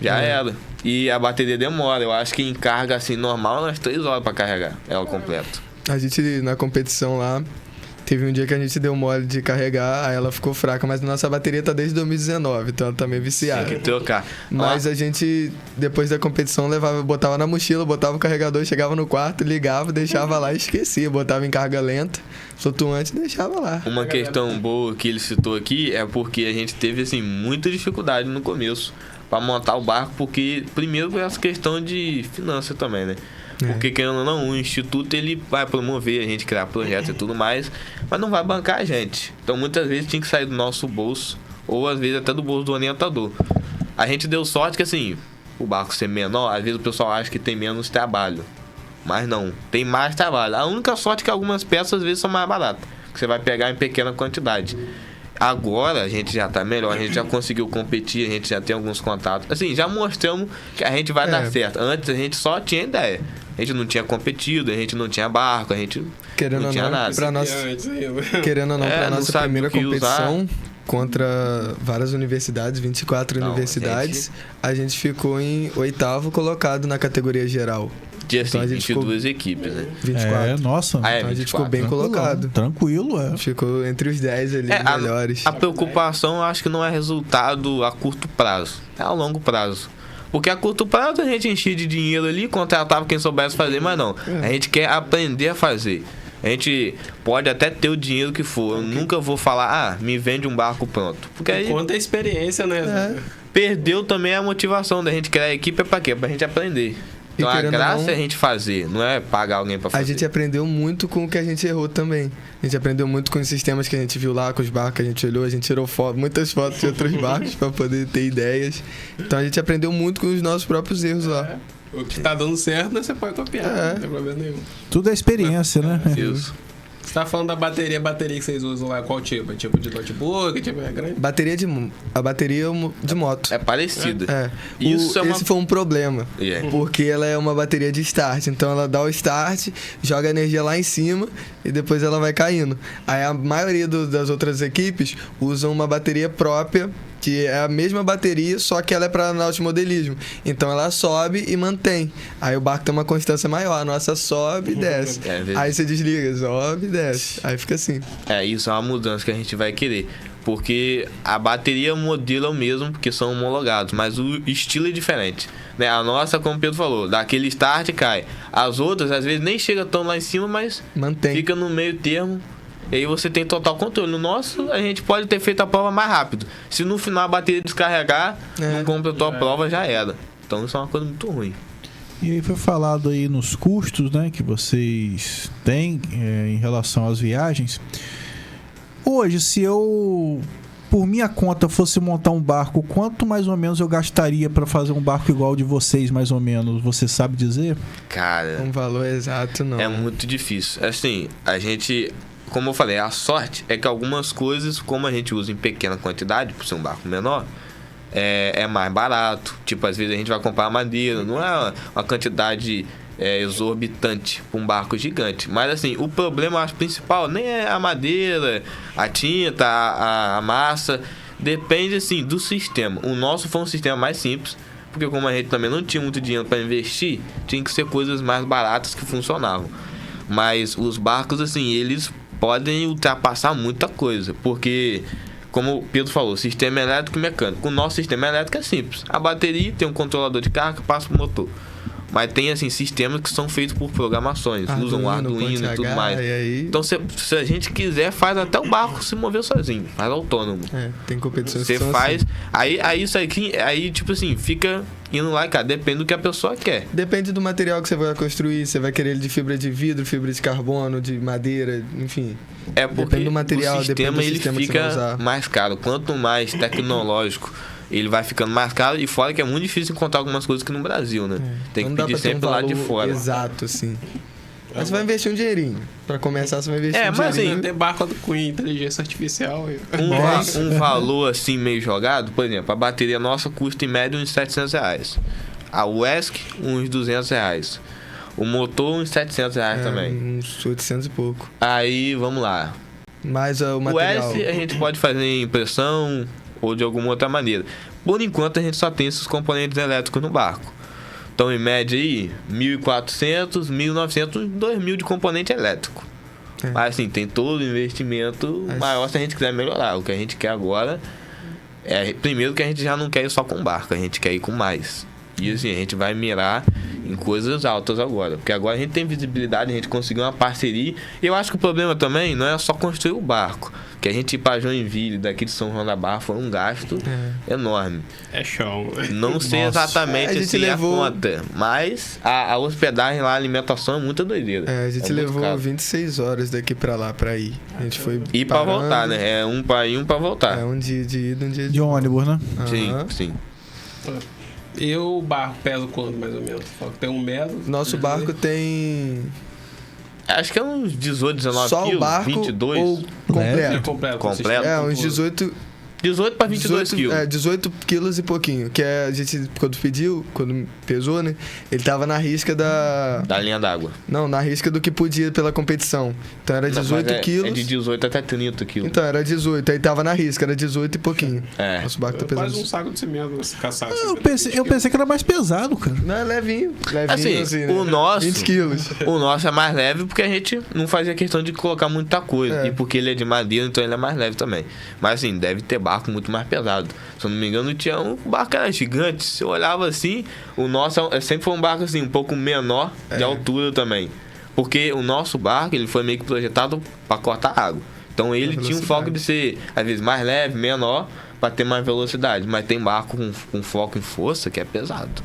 Já era. E a bateria demora. Eu acho que em carga, assim, normal, umas 3 horas pra carregar ela completa. A gente, na competição lá, teve um dia que a gente deu mole de carregar, aí ela ficou fraca, mas a nossa bateria tá desde 2019, então ela tá meio viciada. Tem que trocar. Mas a gente, depois da competição, botava na mochila, botava o carregador, chegava no quarto, ligava, deixava lá e esquecia. Botava em carga lenta, flutuante e deixava lá. Uma questão boa que ele citou aqui é porque a gente teve, assim, muita dificuldade no começo pra montar o barco, porque, primeiro, por essa questão de finança também, né? Porque, querendo ou não, o instituto ele vai promover a gente criar projetos e tudo mais, mas não vai bancar a gente. Então, muitas vezes tinha que sair do nosso bolso, ou às vezes até do bolso do orientador. A gente deu sorte que, assim, o barco ser menor, às vezes o pessoal acha que tem menos trabalho. Mas não, tem mais trabalho. A única sorte é que algumas peças às vezes são mais baratas, que você vai pegar em pequena quantidade. Agora a gente já tá melhor, a gente já conseguiu competir, a gente já tem alguns contatos. Assim, já mostramos que a gente vai dar certo. Antes a gente só tinha ideia. A gente não tinha competido, a gente não tinha barco, a gente Querendo não ou tinha não, nada. pra nossa, Antes ainda. querendo ou não, pra não nossa sabe primeira o que competição contra várias universidades, 24 Não, universidades, a gente ficou em 8º colocado na categoria geral. Tinha, assim, Então a gente ficou 22 equipes, né? 24. Nossa. Ah, é, Então a gente 24. ficou bem colocado. Tranquilo, A gente ficou entre os 10 ali, A melhores. preocupação eu acho que não é resultado a curto prazo, é a longo prazo. Porque a curto prazo a gente enchia de dinheiro ali, contratava quem soubesse fazer, mas não. A gente quer aprender a fazer. A gente pode até ter o dinheiro que for. Eu nunca vou falar, me vende um barco pronto. Porque aí Conta a experiência, né? perdeu também a motivação da gente criar a equipe. É pra quê? Pra gente aprender. Então a querendo ou graça não, é a gente fazer, não é pagar alguém pra fazer. a gente aprendeu muito com o que a gente errou também. A gente aprendeu muito com os sistemas que a gente viu lá, com os barcos que a gente olhou. A gente tirou muitas fotos de outros barcos para poder ter ideias. Então a gente aprendeu muito com os nossos próprios erros lá. O que tá dando certo, você pode copiar, não tem problema nenhum. Tudo é experiência, né? Isso. Você tá falando da bateria que vocês usam lá, qual tipo? É tipo de notebook, tipo é grande? A bateria de moto. É parecido. Esse foi um problema. Yeah. Porque ela é uma bateria de start. Então ela dá o start, joga a energia lá em cima e depois ela vai caindo. Aí a maioria das outras equipes usam uma bateria própria, que é a mesma bateria, só que ela é para nautimodelismo. Então ela sobe e mantém. Aí o barco tem uma constância maior. A nossa sobe e desce. Aí você desliga, sobe e desce. Aí fica assim. Isso é uma mudança que a gente vai querer. Porque a bateria, o modelo é o mesmo, porque são homologados, mas o estilo é diferente. Né? A nossa, como o Pedro falou, daquele start cai. As outras, às vezes, nem chega tão lá em cima, mas mantém. Fica no meio termo. E aí você tem total controle. No nosso, a gente pode ter feito a prova mais rápido. Se no final a bateria descarregar, não completou a prova, já era. Então isso é uma coisa muito ruim. E aí foi falado aí nos custos, né, que vocês têm em relação às viagens. Hoje, se eu, por minha conta, fosse montar um barco, quanto mais ou menos eu gastaria para fazer um barco igual ao de vocês, mais ou menos? Você sabe dizer? Cara, um valor exato não. É muito difícil. Assim, a gente... Como eu falei, a sorte é que algumas coisas, como a gente usa em pequena quantidade, por ser um barco menor, é mais barato. Tipo, às vezes a gente vai comprar madeira, não é uma quantidade exorbitante para um barco gigante. Mas assim, o problema acho, principal nem é a madeira, a tinta, a massa. Depende assim do sistema. O nosso foi um sistema mais simples, porque como a gente também não tinha muito dinheiro para investir, tinha que ser coisas mais baratas que funcionavam. Mas os barcos, assim, eles podem ultrapassar muita coisa, porque, como o Pedro falou, sistema elétrico e mecânico. O nosso sistema elétrico é simples. A bateria tem um controlador de carga, passa pro motor. Mas tem, assim, sistemas que são feitos por programações, usam Arduino e tudo mais. Então, se a gente quiser, faz até o barco se mover sozinho, faz autônomo. Tem competições que você faz, assim. Aí isso aqui, tipo assim, fica indo lá e cá, depende do que a pessoa quer. Depende do material que você vai construir, você vai querer ele de fibra de vidro, fibra de carbono, de madeira, enfim. Porque depende do material, o sistema, ele fica que você vai usar. Mais caro. Quanto mais tecnológico, ele vai ficando mais caro, e fora que é muito difícil encontrar algumas coisas aqui no Brasil, né? Tem que pedir sempre lá de fora. Exato, sim. Mas você vai investir um dinheirinho. Pra começar, você vai investir um mas dinheirinho. Assim, tem barco com inteligência artificial. Um valor assim meio jogado, por exemplo, a bateria nossa custa em média uns R$700. A UESC, uns R$200. O motor, uns R$700 também. Uns 800 e pouco. Aí, vamos lá. Mais o material. O S a gente pode fazer em impressão ou de alguma outra maneira. Por enquanto, a gente só tem esses componentes elétricos no barco. Então, em média aí, 1.400, 1.900, 2.000 de componente elétrico. Mas assim, tem todo o investimento maior se a gente quiser melhorar. O que a gente quer agora primeiro que a gente já não quer ir só com barco, a gente quer ir com mais. E assim, a gente vai mirar em coisas altas agora. Porque agora a gente tem visibilidade, a gente conseguiu uma parceria. E eu acho que o problema também não é só construir o barco. Que a gente ir pra Joinville, daqui de São João da Barra, foi um gasto enorme. É show. Não sei exatamente assim a conta, mas a hospedagem lá, a alimentação é muita doideira. A gente levou 26 horas daqui pra lá pra ir. A gente foi e pra voltar, né? É um pra ir, um pra voltar. É um dia de ida, um dia de ônibus, né? Sim. E o barco pesa quanto, mais ou menos? Tem 1 metro? Nosso barco tem... Acho que é uns 18, 19 só quilos, o barco 22. Ou completo? Completo. Uns 18 para 22 quilos. 18 quilos e pouquinho. Que a gente, quando pediu, quando pesou, né? Ele tava na risca da linha d'água. Não, na risca do que podia pela competição. Então era 18 quilos. É de 18 até 30 quilos. Então era 18. Aí tava na risca, era 18 e pouquinho. Nosso barco tá pesando. Quase um saco de cimento nesse caçado. Eu pensei que era mais pesado, cara. Não, é levinho. Assim, né? O nosso... 20 quilos. O nosso é mais leve porque a gente não fazia questão de colocar muita coisa. E porque ele é de madeira, então ele é mais leve também. Mas assim, deve ter barco muito mais pesado. Se eu não me engano, tinha um barco que era gigante. Se eu olhava assim, o nosso sempre foi um barco assim, um pouco menor de altura também. Porque o nosso barco, ele foi meio que projetado para cortar água. Então ele tinha um foco de ser, às vezes, mais leve, menor, para ter mais velocidade. Mas tem barco com foco em força que é pesado.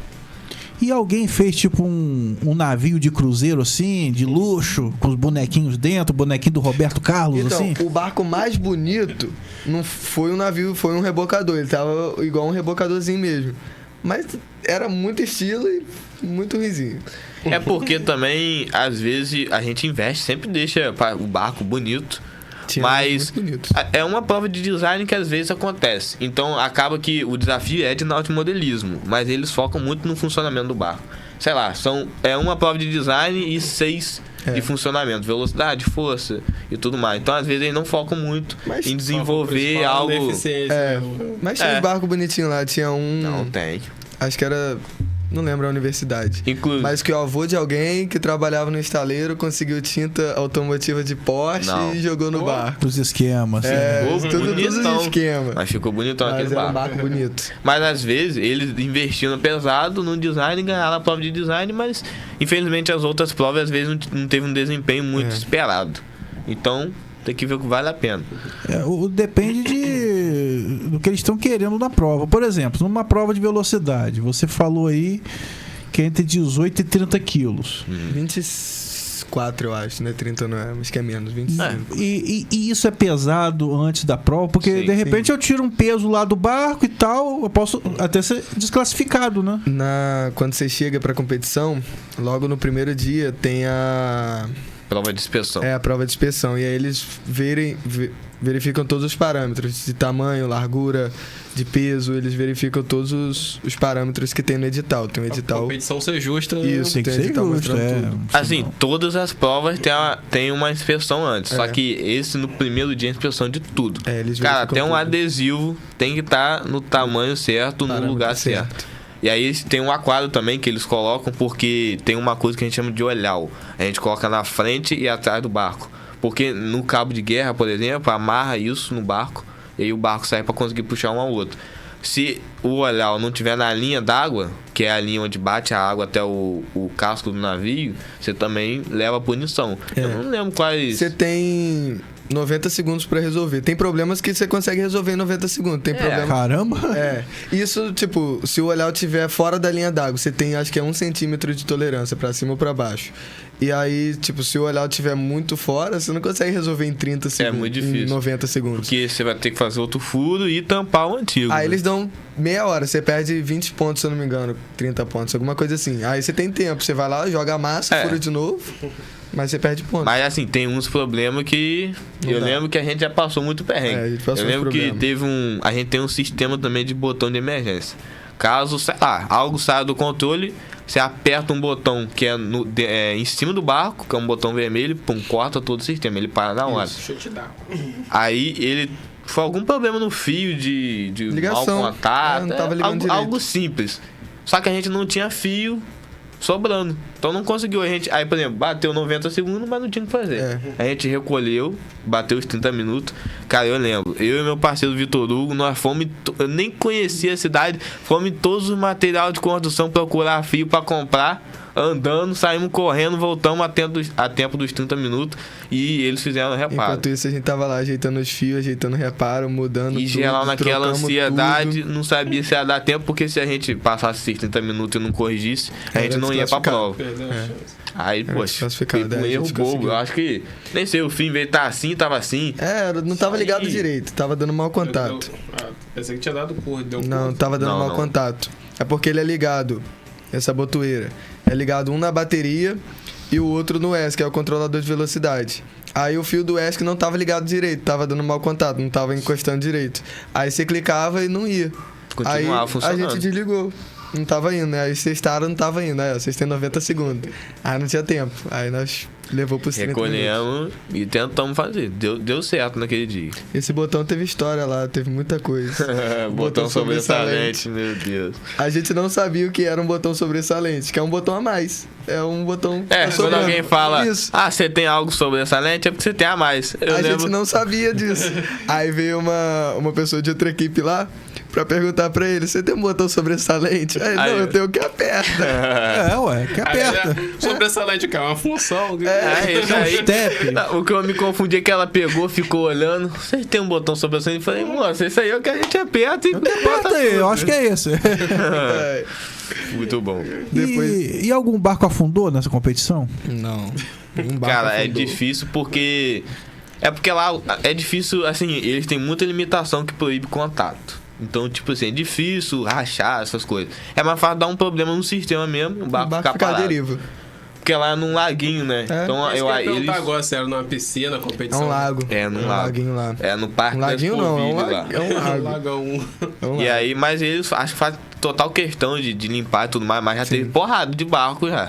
E alguém fez tipo um navio de cruzeiro assim, de luxo, com os bonequinhos dentro, o bonequinho do Roberto Carlos, Então, assim? o barco mais bonito não foi um navio, foi um rebocador. Ele tava igual um rebocadorzinho mesmo. Mas era muito estilo e muito ruizinho. É porque também, às vezes, a gente investe, sempre deixa o barco bonito. Tinha Mas muito bonitos. é uma prova de design que às vezes acontece. Então acaba que o desafio é de nautimodelismo, mas eles focam muito no funcionamento do barco. Sei lá, é uma prova de design e 6 de funcionamento, velocidade, força e tudo mais. Então às vezes eles não focam muito Mas em desenvolver Principal algo. na eficiência, É, né? mas tinha É. um barco bonitinho lá, tinha um. Não tem. Acho que era. Não lembro a universidade. Inclusive. Mas que o avô de alguém que trabalhava no estaleiro conseguiu tinta automotiva de Porsche Não. e jogou no Pô. barco. Os esquemas. É, Ficou tudo bonitão. esquema. Mas ficou bonitão Mas aquele era um barco. barco bonito. Mas às vezes eles investindo pesado no design e ganharam a prova de design, mas infelizmente as outras provas às vezes não teve um desempenho muito esperado. Então tem que ver o que vale a pena. Depende do que eles estão querendo na prova. Por exemplo, numa prova de velocidade, você falou aí que é entre 18 e 30 quilos. 24, eu acho, né? 30 não é, mas que é menos, 25. E isso é pesado antes da prova, porque Sim, de repente eu tiro um peso lá do barco e tal, eu posso até ser desclassificado, né? Quando você chega pra competição, logo no primeiro dia tem a Prova de inspeção. a prova de inspeção. E aí eles verificam todos os parâmetros de tamanho, largura, de peso. Eles verificam todos os parâmetros que tem no edital. Tem um A edital. competição ser justa. Isso. Tem que Tem ser edital justo, mostrando tudo. Assim, todas as provas tem uma inspeção antes. Só É. que esse no primeiro dia é a inspeção de tudo. É, eles Cara, verificam tem um tudo. adesivo, tem que estar no tamanho certo, no Parâmetro lugar certo. E aí tem um aquário também que eles colocam porque tem uma coisa que a gente chama de olhau. A gente coloca na frente e atrás do barco. Porque no cabo de guerra, por exemplo, amarra isso no barco e aí o barco sai para conseguir puxar um ao outro. Se o olhau não tiver na linha d'água, que é a linha onde bate a água até o casco do navio, você também leva punição. Eu não lembro quais... Você tem 90 segundos pra resolver. Tem problemas que você consegue resolver em 90 segundos. Tem problema. Caramba! Isso, tipo, se o olhar estiver fora da linha d'água, você tem, acho que é 1 centímetro de tolerância pra cima ou pra baixo. E aí, tipo, se o olhar estiver muito fora, você não consegue resolver em 30 segundos. muito difícil. Em 90 segundos. Porque você vai ter que fazer outro furo e tampar o antigo. Aí né? eles dão meia hora, você perde 20 pontos, se eu não me engano, 30 pontos, alguma coisa assim. Aí você tem tempo, você vai lá, joga a massa, fura de novo, mas você perde pontos. Mas assim, tem uns problemas que Não eu dá. lembro que a gente já passou muito perrengue. É, a gente passou eu lembro uns que problemas. teve a gente tem um sistema também de botão de emergência. Caso, sei lá, algo saia do controle, você aperta um botão que é em cima do barco, que é um botão vermelho, pum, corta todo o sistema, ele para na hora. Deixa eu te dar. Aí ele foi algum problema no fio de Ligação. mau contato, Não tava ligando direito. algo simples. Só que a gente não tinha fio sobrando. Então não conseguiu. Aí, por exemplo, bateu 90 segundos, mas não tinha o que fazer. É. A gente recolheu, bateu os 30 minutos. Cara, eu lembro. Eu e meu parceiro Vitor Hugo, nós fomos. Eu nem conhecia a cidade. Fomos em todos os materiais de construção procurar fio pra comprar. Andando, saímos correndo, voltamos a tempo dos 30 minutos. E eles fizeram o reparo. Enquanto isso, a gente tava lá ajeitando os fios, ajeitando o reparo, mudando E tudo, geral naquela trocamos ansiedade, tudo. não sabia se ia dar tempo, porque se a gente passasse esses 30 minutos e não corrigisse, a Era gente não ia pra desclassificado. prova. Perdeu a chance. Aí, Era poxa, desclassificado, foi um a erro gente bobo. conseguiu. Eu acho que, nem sei, o fim veio estar assim, tava assim. Não tava ligado Aí. direito, tava dando mau contato. Pensei que tinha dado curto, deu Não, curto. tava dando Não, mau não. contato. É porque ele é ligado, essa botoeira. É ligado um na bateria e o outro no ESC, que é o controlador de velocidade. Aí o fio do ESC não tava ligado direito, tava dando mau contato, não tava encostando direito. Aí você clicava e não ia. Continuava Aí funcionando. a gente desligou. Não tava indo, né? Aí vocês estaram, não tava indo. Aí, ó, vocês têm 90 segundos. Aí não tinha tempo. Aí nós levou pros 30 minutos. Recolhemos e tentamos fazer. Deu certo naquele dia. Esse botão teve história lá, teve muita coisa. Botão sobressalente, meu Deus. A gente não sabia o que era um botão sobressalente, que é um botão a mais. É um botão que tá Quando sobrando. alguém fala, Isso. você tem algo sobressalente, é porque você tem a mais. Eu A lembro. gente não sabia disso. Aí veio uma pessoa de outra equipe lá pra perguntar pra ele: você tem um botão sobressalente? Aí, Aí não, eu- eu tenho o que aperta. Que aperta. Sobressalente, que é uma função. Isso aí. Step. Não, o que eu me confundi é que ela pegou, ficou olhando. Vocês tem um botão sobressalente? Eu falei, moça, isso aí é o que a gente aperta e Aperta aí, eu acho que é esse. É. Muito bom. E algum barco afundou nessa competição? Não. Um barco Cara, é afundou. difícil porque... É porque lá é difícil, assim, eles têm muita limitação que proíbe contato. Então, tipo assim, é difícil rachar essas coisas. É mais fácil dar um problema no sistema mesmo, o barco ficar ficar à parado. deriva. Porque lá é num laguinho, né? É. Então, Mas eu ia eles... perguntar agora se era numa piscina, É competição. um lago. É, num um lago. laguinho lá. É no Parque Um das laguinho não, é um Polvilhas lá. lago. É um lago. Lagão. É um E lago. aí, mas eles acho que fazem total questão de limpar e tudo mais, mas já teve porrada de barco já.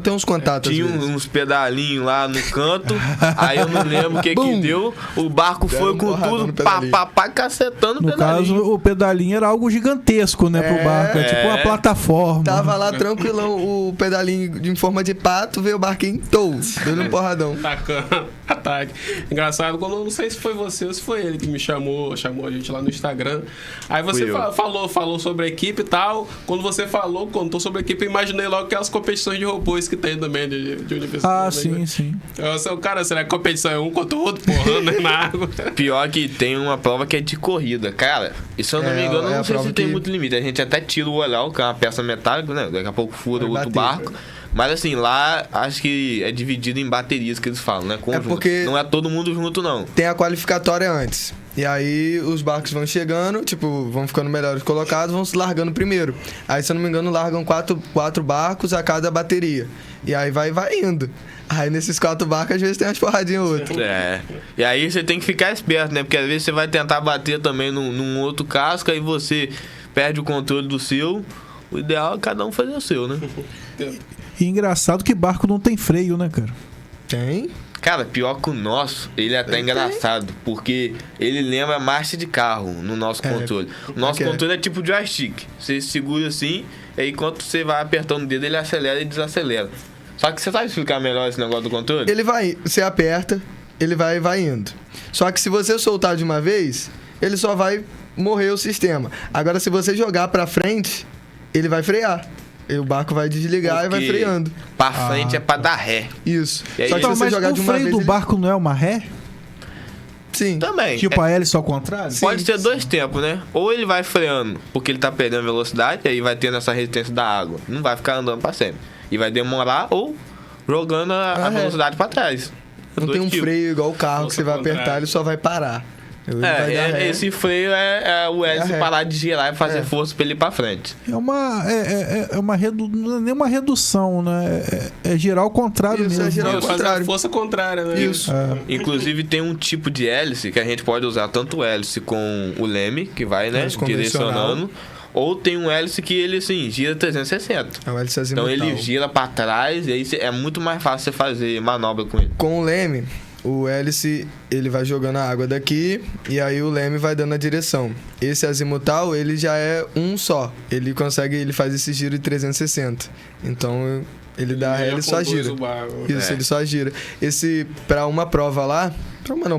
Tem uns contatos. Tinha às vezes. uns pedalinhos lá no canto, aí eu não lembro o que Bum! deu. O barco Deram foi um com porradão tudo, no pedalinho. cacetando o No pedalinho. caso, o pedalinho era algo gigantesco, né, pro barco. É tipo uma plataforma. Tava lá tranquilão, o pedalinho em forma de pato, veio o barquinho, deu um porradão. Tacando ataque. Engraçado, quando eu não sei se foi você ou se foi ele que me chamou a gente lá no Instagram. Aí você Fui eu. falou sobre a equipe e tal. Quando você contou sobre a equipe, eu imaginei logo aquelas competições de robôs que tem também de universidade. Ah, sim, sim. Cara, será que a competição é um contra o outro, porrando na água? Pior que tem uma prova que é de corrida. Cara, e se eu não me engano, é não a sei se prova tem que- muito limite. A gente até tira o olhar, que é uma peça metálica, né? Daqui a pouco fura Vai outro bater. barco. Mas assim, lá acho que é dividido em baterias que eles falam, né? Conjunto. porque- Não é todo mundo junto, não. Tem a qualificatória antes. E aí os barcos vão chegando, tipo, vão ficando melhores colocados, vão se largando primeiro. Aí, se eu não me engano, largam quatro barcos a cada bateria. E aí vai indo. Aí nesses 4 barcos, às vezes tem umas porradinhas ou outra. É. E aí você tem que ficar esperto, né? Porque às vezes você vai tentar bater também num outro casco, aí você perde o controle do seu. O ideal é cada um fazer o seu, né? E engraçado que barco não tem freio, né, cara? Tem? Cara, pior que o nosso, ele é até engraçado, porque ele lembra marcha de carro no nosso controle. O nosso que é? controle é tipo joystick. Você segura assim, e aí enquanto você vai apertando o dedo, ele acelera e desacelera. Só que você sabe explicar melhor esse negócio do controle? Ele vai, você aperta, ele vai indo. Só que se você soltar de uma vez, ele só vai morrer o sistema. Agora, se você jogar pra frente, ele vai frear. E o barco vai desligar e vai Porque freando. Pra frente é pra dar ré. Isso. E aí- Só que Então, se você mas jogar o de uma freio vez, do ele- barco não é uma ré? Sim. Também. Tipo a hélice ao contrário? Pode ter dois tempos, né? Ou ele vai freando porque ele tá perdendo velocidade, aí vai tendo essa resistência da água. Não vai ficar andando pra sempre. E vai demorar ou jogando a ré. velocidade pra trás. Não Dois tem um tipos. freio igual o carro que você vai Contrário. apertar, ele só vai parar. Ele vai dar ré. Esse freio é o hélice ré. parar de girar e fazer É. força pra ele ir pra frente. É uma, não é nem uma redução, né? É girar ao contrário Isso, é mesmo. girar ao Fazer a contrário. força contrária, né? Isso. Inclusive tem um tipo de hélice que a gente pode usar tanto o hélice com o leme, que vai, né, Hélice convencional. direcionando, ou tem um hélice que ele, assim, gira 360. É o hélice Então azimutal. ele gira pra trás e aí é muito mais fácil você fazer manobra com ele. Com o leme, o hélice ele vai jogando a água daqui e aí o leme vai dando a direção. Esse azimutal, ele já é um só. Ele faz esse giro de 360. Então ele dá ré, ele só conduz gira. o barco. Isso, É. ele só gira. Esse, pra uma prova lá,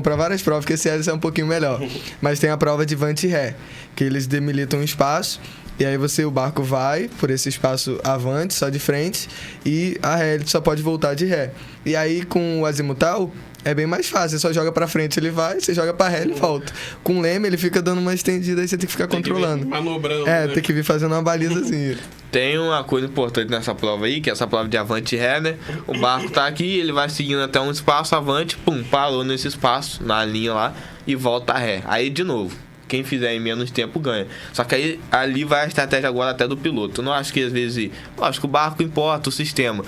pra várias provas, porque esse hélice é um pouquinho melhor. Mas tem a prova de vante e ré, que eles demilitam um espaço. E aí o barco vai por esse espaço avante, só de frente, e a ré ele só pode voltar de ré. E aí com o azimutal é bem mais fácil, você só joga pra frente, ele vai, você joga pra ré, ele volta. Com o leme ele fica dando uma estendida, aí você tem que ficar Tem que vir controlando. manobrando. É, né? tem que vir fazendo uma balizazinha. Tem uma coisa importante nessa prova aí, que é essa prova de avante e ré, né? O barco tá aqui, ele vai seguindo até um espaço avante, pum, parou nesse espaço, na linha lá, e volta a ré. Aí de novo. Quem fizer em menos tempo ganha. Só que aí ali vai a estratégia agora até do piloto. Eu não acho que às vezes. Eu acho que o barco importa, o sistema.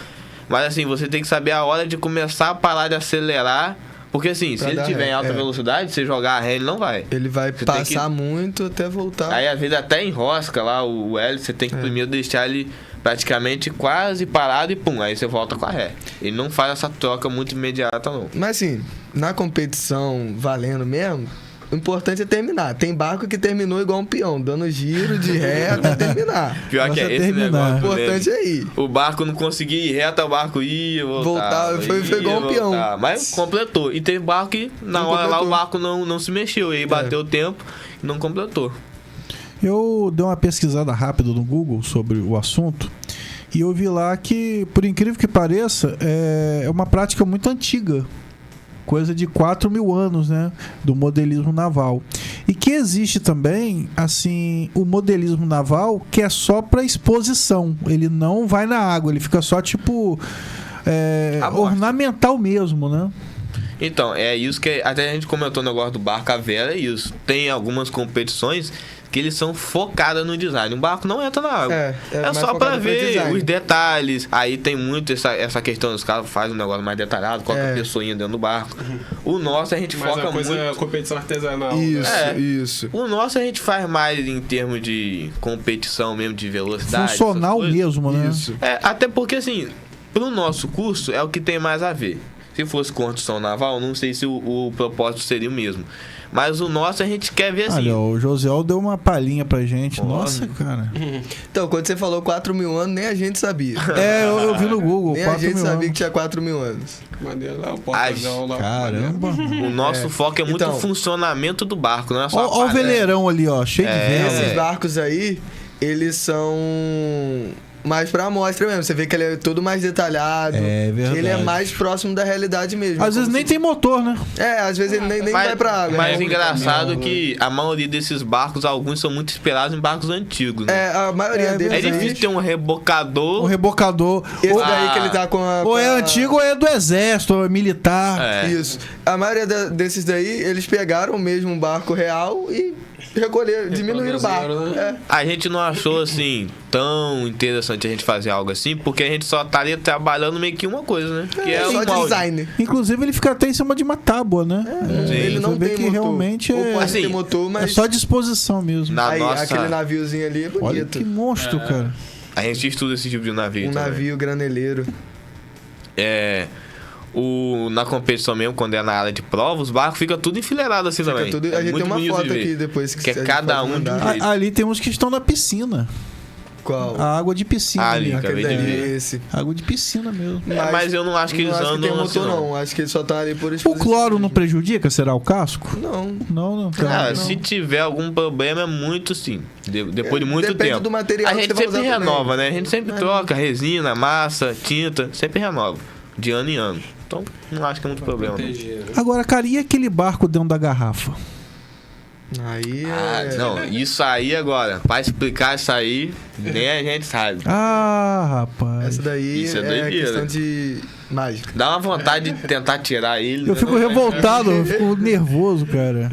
Mas assim, você tem que saber a hora de começar a parar de acelerar. Porque assim, se Pra ele dar tiver ré, em alta é. velocidade, você jogar a ré, ele não vai. Ele vai Você tem passar muito até voltar. Aí às vezes até enrosca lá o hélice, você tem que primeiro deixar ele praticamente quase parado e pum, aí você volta com a ré. Ele não faz essa troca muito imediata, não. Mas assim, na competição valendo mesmo, o importante é terminar. Tem barco que terminou igual um peão, dando giro de ré até terminar. Pior que Nossa, é esse terminar. negócio. O do importante leme. é ir. O barco não conseguia ir reto, o barco ia, voltava. Voltar, foi igual um peão. Mas completou. E teve barco que na Não hora lá o completou. barco não se mexeu. E aí bateu o tempo e não completou. Eu dei uma pesquisada rápida no Google sobre o assunto e eu vi lá que, por incrível que pareça, é uma prática muito antiga. Coisa de 4.000 anos, né? Do modelismo naval. E que existe também, assim, o modelismo naval que é só para exposição. Ele não vai na água, ele fica só tipo ornamental mesmo, né? Então, é isso que até a gente comentou no negócio do barco à vela, é isso. Tem algumas competições que eles são focadas no design. O barco não entra na água. É mais só pra focado ver design. os detalhes. Aí tem muito essa questão dos caras fazem um negócio mais detalhado, coloca a pessoinha dentro do barco. O nosso a gente Mas foca a coisa muito. é competição artesanal. Isso. O nosso a gente faz mais em termos de competição mesmo, de velocidade. Funcional essas coisas. mesmo, né? Isso. Até porque assim, pro nosso curso é o que tem mais a ver. Se fosse construção naval, não sei se o propósito seria o mesmo. Mas o nosso a gente quer ver assim. Olha, o Josiel deu uma palhinha pra gente. Nossa, cara. Então, quando você falou 4.000 anos, nem a gente sabia. Eu vi no Google. Nem a gente sabia que tinha 4.000 anos. Maneiro lá, o portazão lá. Caramba. O nosso foco é muito Então, o funcionamento do barco, não é só Ó o veleirão ali, ó, cheio de vela. Esses barcos aí, eles são mais pra amostra mesmo. Você vê que ele é todo mais detalhado. É verdade. Ele é mais próximo da realidade mesmo. Às vezes nem tem motor, né? Às vezes ele nem vai pra água. Mas né? engraçado que a maioria desses barcos, alguns são muito esperados em barcos antigos, né? A maioria deles É aí, difícil ter um rebocador. O rebocador. Esse Ou, daí que ele tá com a... ou é antigo ou é do exército, ou é militar. É. Isso. A maioria desses daí, eles pegaram mesmo um barco real e diminuíram o barco. Né? A gente não achou assim tão interessante a gente fazer algo assim, porque a gente só estaria trabalhando meio que uma coisa, né? Que é só o molde. design. Inclusive ele fica até em cima de uma tábua, né? Ele não Você vê tem que motor. realmente Ou pode assim, ter motor, mas é só disposição mesmo. Na aí, nossa, aquele naviozinho ali é bonito. Olha que monstro, cara. a gente estuda esse tipo de navio Um também. navio graneleiro. Na competição mesmo, quando é na área de prova, os barcos ficam tudo enfileirado assim também. Tudo, É a gente muito tem uma bonito foto de ver. aqui depois que Que é a gente cada pode um de um mandar. jeito. Ali tem uns que estão na piscina. Qual? A água de piscina. Ali, ali. acabei Aquele de dali, ver. esse. Água de piscina mesmo. Mas eu não acho que eles não acho andam tem assim, motor, não. não. Acho que eles só estão ali por O exposição cloro não mesmo. prejudica? Será o casco? Não. Não. Cara, não. se tiver algum problema, é muito sim. Depois de muito Depende tempo. do material A que gente você vai sempre usar também. renova, né? A gente sempre troca resina, massa, tinta, sempre renova. De ano em ano. Então, não acho que é muito problema. Não. Proteger, né? Agora, cara, e aquele barco dentro da garrafa? Aí Não, isso aí agora, pra explicar isso aí, nem a gente sabe. Rapaz. Essa daí Isso é é doideira. questão de mágica. Dá uma vontade de tentar tirar ele. Eu né? fico revoltado, eu fico nervoso, cara.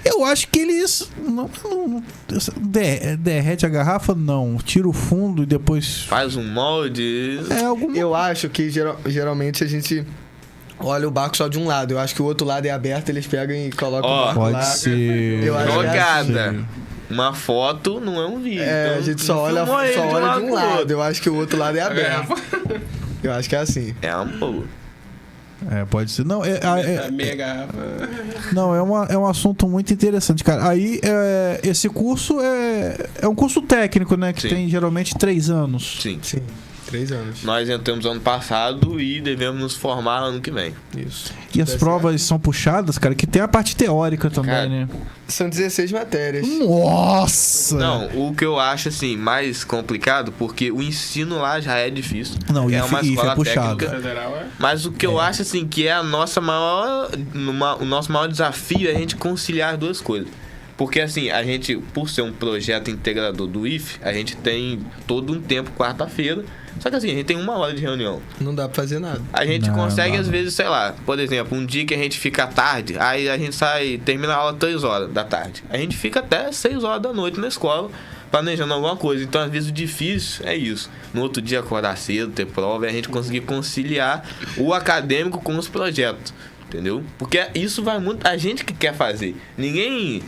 Eu acho que eles derrete a garrafa, não. Tira o fundo e depois Faz um molde. é algum. Eu acho que geralmente a gente olha o barco só de um lado. Eu acho que o outro lado é aberto, eles pegam e colocam Ó, o barco Pode lá. ser. Eu acho que é Jogada. assim. Uma foto não é um vídeo. A então gente só não olha filma ele de um pro lado. outro. Eu acho que o outro lado é aberto. Eu acho que é assim. É uma boa. Pode ser. Não, A meia garrafa. não é um assunto muito interessante, cara. Aí, esse curso é um curso técnico, né? Que Sim. tem geralmente 3 anos. Sim. Sim. 3 anos. Nós entramos ano passado e devemos nos formar ano que vem. Isso. E as provas são puxadas, cara, que tem a parte teórica também, Cara, né? São 16 matérias. Nossa! Não, o que eu acho assim mais complicado, porque o ensino lá já é difícil. Não, é IF uma escola é puxado. técnica. Federal é. Mas o que eu acho assim que é a nossa o nosso maior desafio é a gente conciliar as duas coisas. Porque assim, a gente, por ser um projeto integrador do IF, a gente tem todo um tempo quarta-feira. Só que assim, a gente tem 1 hora de reunião. Não dá pra fazer nada. A gente Não, consegue, não. às vezes, sei lá, por exemplo, um dia que a gente fica tarde, aí a gente termina a aula 3 horas da tarde. A gente fica até 6 horas da noite na escola, planejando alguma coisa. Então, às vezes, o difícil é isso. No outro dia, acordar cedo, ter prova, e a gente conseguir conciliar o acadêmico com os projetos. Entendeu? Porque isso vai muito... A gente que quer fazer. Ninguém...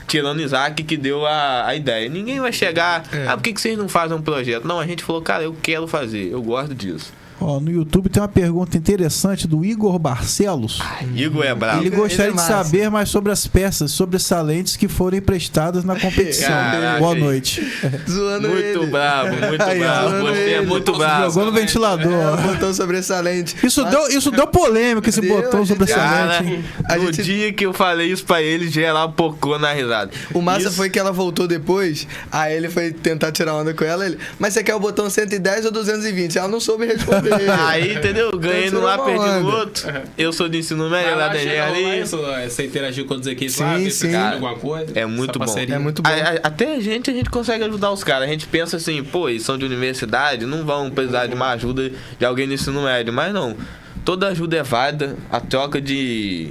Tirando Isaac que deu a ideia. Ninguém vai chegar... por que vocês não fazem um projeto? Não, a gente falou, cara, eu quero fazer. Eu gosto disso. Ó, no YouTube tem uma pergunta interessante do Igor Barcelos. Igor é bravo. Ele gostaria Ele é de massa. saber mais sobre as peças sobressalentes que foram emprestadas na competição. Caraca. Boa noite. Zoando Muito ele. bravo, muito Aí, bravo. zoando Você é ele. muito bravo. Jogou no ventilador. Botão sobressalente. Isso deu polêmica, esse Deu, botão a gente- Cara, sobressalente. A no gente- dia que eu falei isso pra ele, geral pocou na risada. O massa Isso- foi que ela voltou depois, aí ele foi tentar tirar onda com ela, mas você quer o botão 110 ou 220? Ela não soube responder. Aí, entendeu? Ganhei num lá, perdi no outro. Eu sou de ensino médio lá da engenharia. Você interagiu com os equipes Sim, lá, ver sim. se alguma coisa. É muito bom. É muito bom. Até a gente consegue ajudar os caras. A gente pensa assim, pô, eles são de universidade, não vão precisar de uma ajuda de alguém no ensino médio. Mas não, toda ajuda é válida. A troca de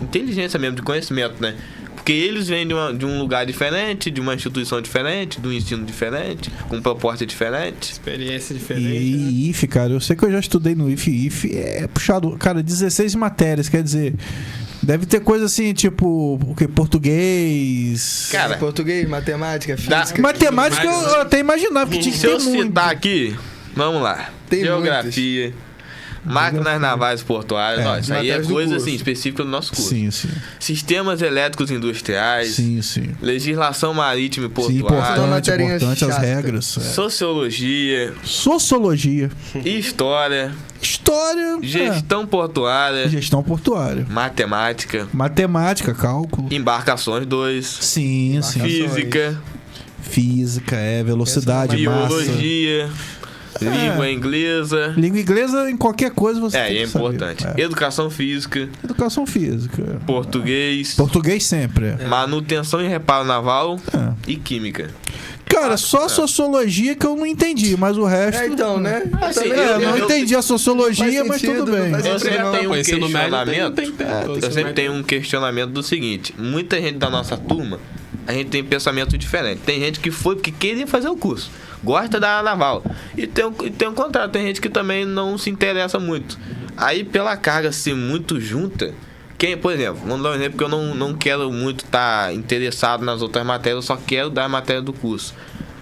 inteligência mesmo, de conhecimento, né? Porque eles vêm de um lugar diferente, de uma instituição diferente, de um ensino diferente, com proposta diferente. Experiência diferente. E IF, cara, eu sei que eu já estudei no IF. IF é puxado, cara, 16 matérias, quer dizer, deve ter coisa assim, tipo, o que? Português. Cara, Português, matemática, física. Matemática eu até imaginava que tinha que se eu ter muito. citar aqui, vamos lá. Tem Geografia, máquinas navais portuárias, ó, isso aí é matérias do coisa curso. assim, específica do nosso curso. Sim, sim. Sistemas elétricos industriais, Sim, sim. legislação marítima e Sim, portuária, materinha importante as chata. regras. É. sociologia, Sociologia. história, História. gestão portuária, Gestão portuária. matemática, Matemática, cálculo. embarcações 2, Sim, sim. física, Física, velocidade, massa. biologia, língua inglesa. Língua inglesa, em qualquer coisa você tem É, que é saber. importante. É. Educação física, Educação física. português, Português sempre. manutenção e reparo naval É. e química. Cara, só sociologia que eu não entendi, mas o resto. Então, né? Assim, Também É, eu não eu- entendi a sociologia, Faz mas sentido, tudo bem. não faz Eu sempre não, tenho um ensino médio questionamento. tem que ter, todo Eu ensino sempre médio. tenho um questionamento do seguinte: muita gente da nossa turma, a gente tem pensamento diferente. Tem gente que foi porque queria fazer o curso, gosta da naval. E tem o contrário, tem gente que também não se interessa muito. Aí, pela carga ser muito junta, por exemplo, vamos dar um exemplo, porque eu não quero muito estar interessado nas outras matérias, eu só quero dar a matéria do curso.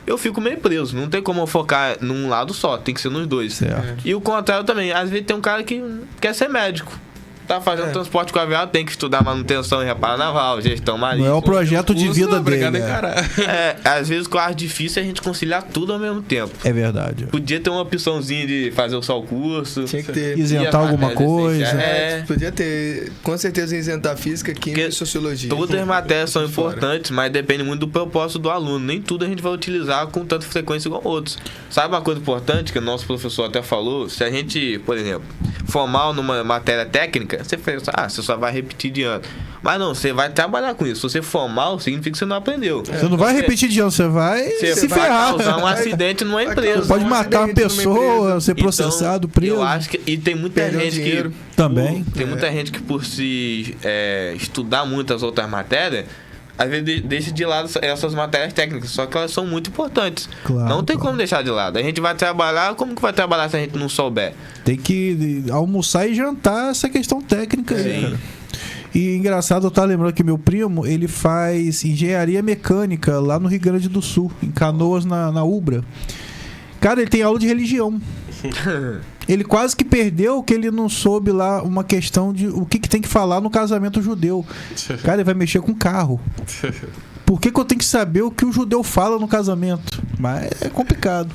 Eu fico meio preso, não tem como eu focar num lado só, tem que ser nos dois. Certo. E o contrário também, às vezes tem um cara que quer ser médico. Tá fazendo transporte com avião, tem que estudar manutenção e reparo naval, gestão Não é marítima. o projeto de Curso, vida obrigado dele. a encarar. Às vezes o acho difícil é a gente conciliar tudo ao mesmo tempo. É verdade. Podia ter uma opçãozinha de fazer só o curso. Tinha que ter. Isentar Ia alguma fazer, coisa. É, Podia ter, com certeza, isentar física, química Porque e sociologia. todas as matérias são Fora. importantes, mas depende muito do propósito do aluno. Nem tudo a gente vai utilizar com tanta frequência igual outros. Sabe uma coisa importante que o nosso professor até falou? Se a gente, por exemplo, formar numa matéria técnica, você pensa, você só vai repetir de ano. Mas não, você vai trabalhar com isso. Se você for mal, significa que você não aprendeu. Você não vai repetir de ano, você vai se vai ferrar. causar um acidente numa empresa. Você pode matar uma acidente numa pessoa, empresa. ser processado, preso. Eu acho que. E tem muita Perdeu gente dinheiro. que. Também. Tem muita gente que, por se estudar muito as outras matérias, às vezes deixa de lado essas matérias técnicas, só que elas são muito importantes. Claro, Não tem claro. como deixar de lado. A gente vai trabalhar, como que vai trabalhar se a gente não souber? Tem que almoçar e jantar essa questão técnica aí, Sim. cara. E engraçado, eu tava lembrando que meu primo, ele faz engenharia mecânica lá no Rio Grande do Sul, em Canoas, na Ubra. Cara, ele tem aula de religião. Ele quase que perdeu que ele não soube lá uma questão de o que tem que falar no casamento judeu. Cara, ele vai mexer com carro. Por que eu tenho que saber o que o judeu fala no casamento? Mas é complicado.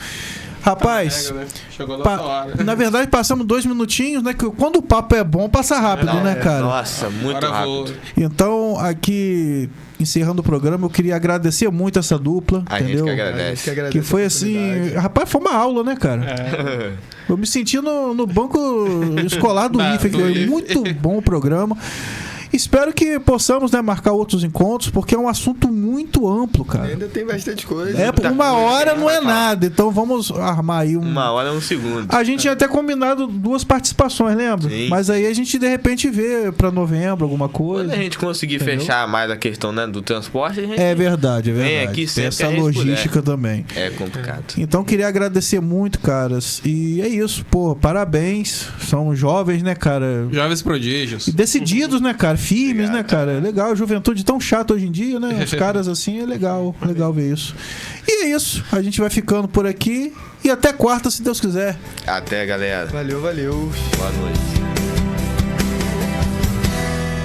Rapaz, Pega, né? Chegou na sua hora. na verdade passamos 2 minutinhos, né? Que quando o papo é bom, passa rápido, né, cara? Nossa, muito Agora rápido. vou. Então, aqui, encerrando o programa, eu queria agradecer muito essa dupla, A gente entendeu? que A gente agradece. que agradece Que foi a assim... oportunidade. Rapaz, foi uma aula, né, cara? É. Eu me senti no banco escolar do Da- IFE, do que foi IFE. muito bom o programa. Espero que possamos, né, marcar outros encontros, porque é um assunto muito amplo, cara. Ainda tem bastante coisa. É, por uma hora não é nada, então vamos armar aí um... Uma hora é um segundo. A gente tinha até combinado 2 participações, lembra? Sim. Mas aí a gente, de repente, vê pra novembro alguma coisa. Quando a gente conseguir Entendeu? fechar mais a questão, né, do transporte, a gente É verdade, é Vem verdade. aqui Tem sempre essa que a gente logística também. é complicado. Então queria agradecer muito, caras. E é isso, pô, parabéns. São jovens, né, cara? Jovens prodígios. E decididos, né, cara? Firmes, Obrigado, né, cara? Legal, juventude tão chata hoje em dia, né? Os caras assim, é legal ver isso. E é isso, a gente vai ficando por aqui. E até quarta, se Deus quiser. Até, galera. Valeu, valeu. Boa noite.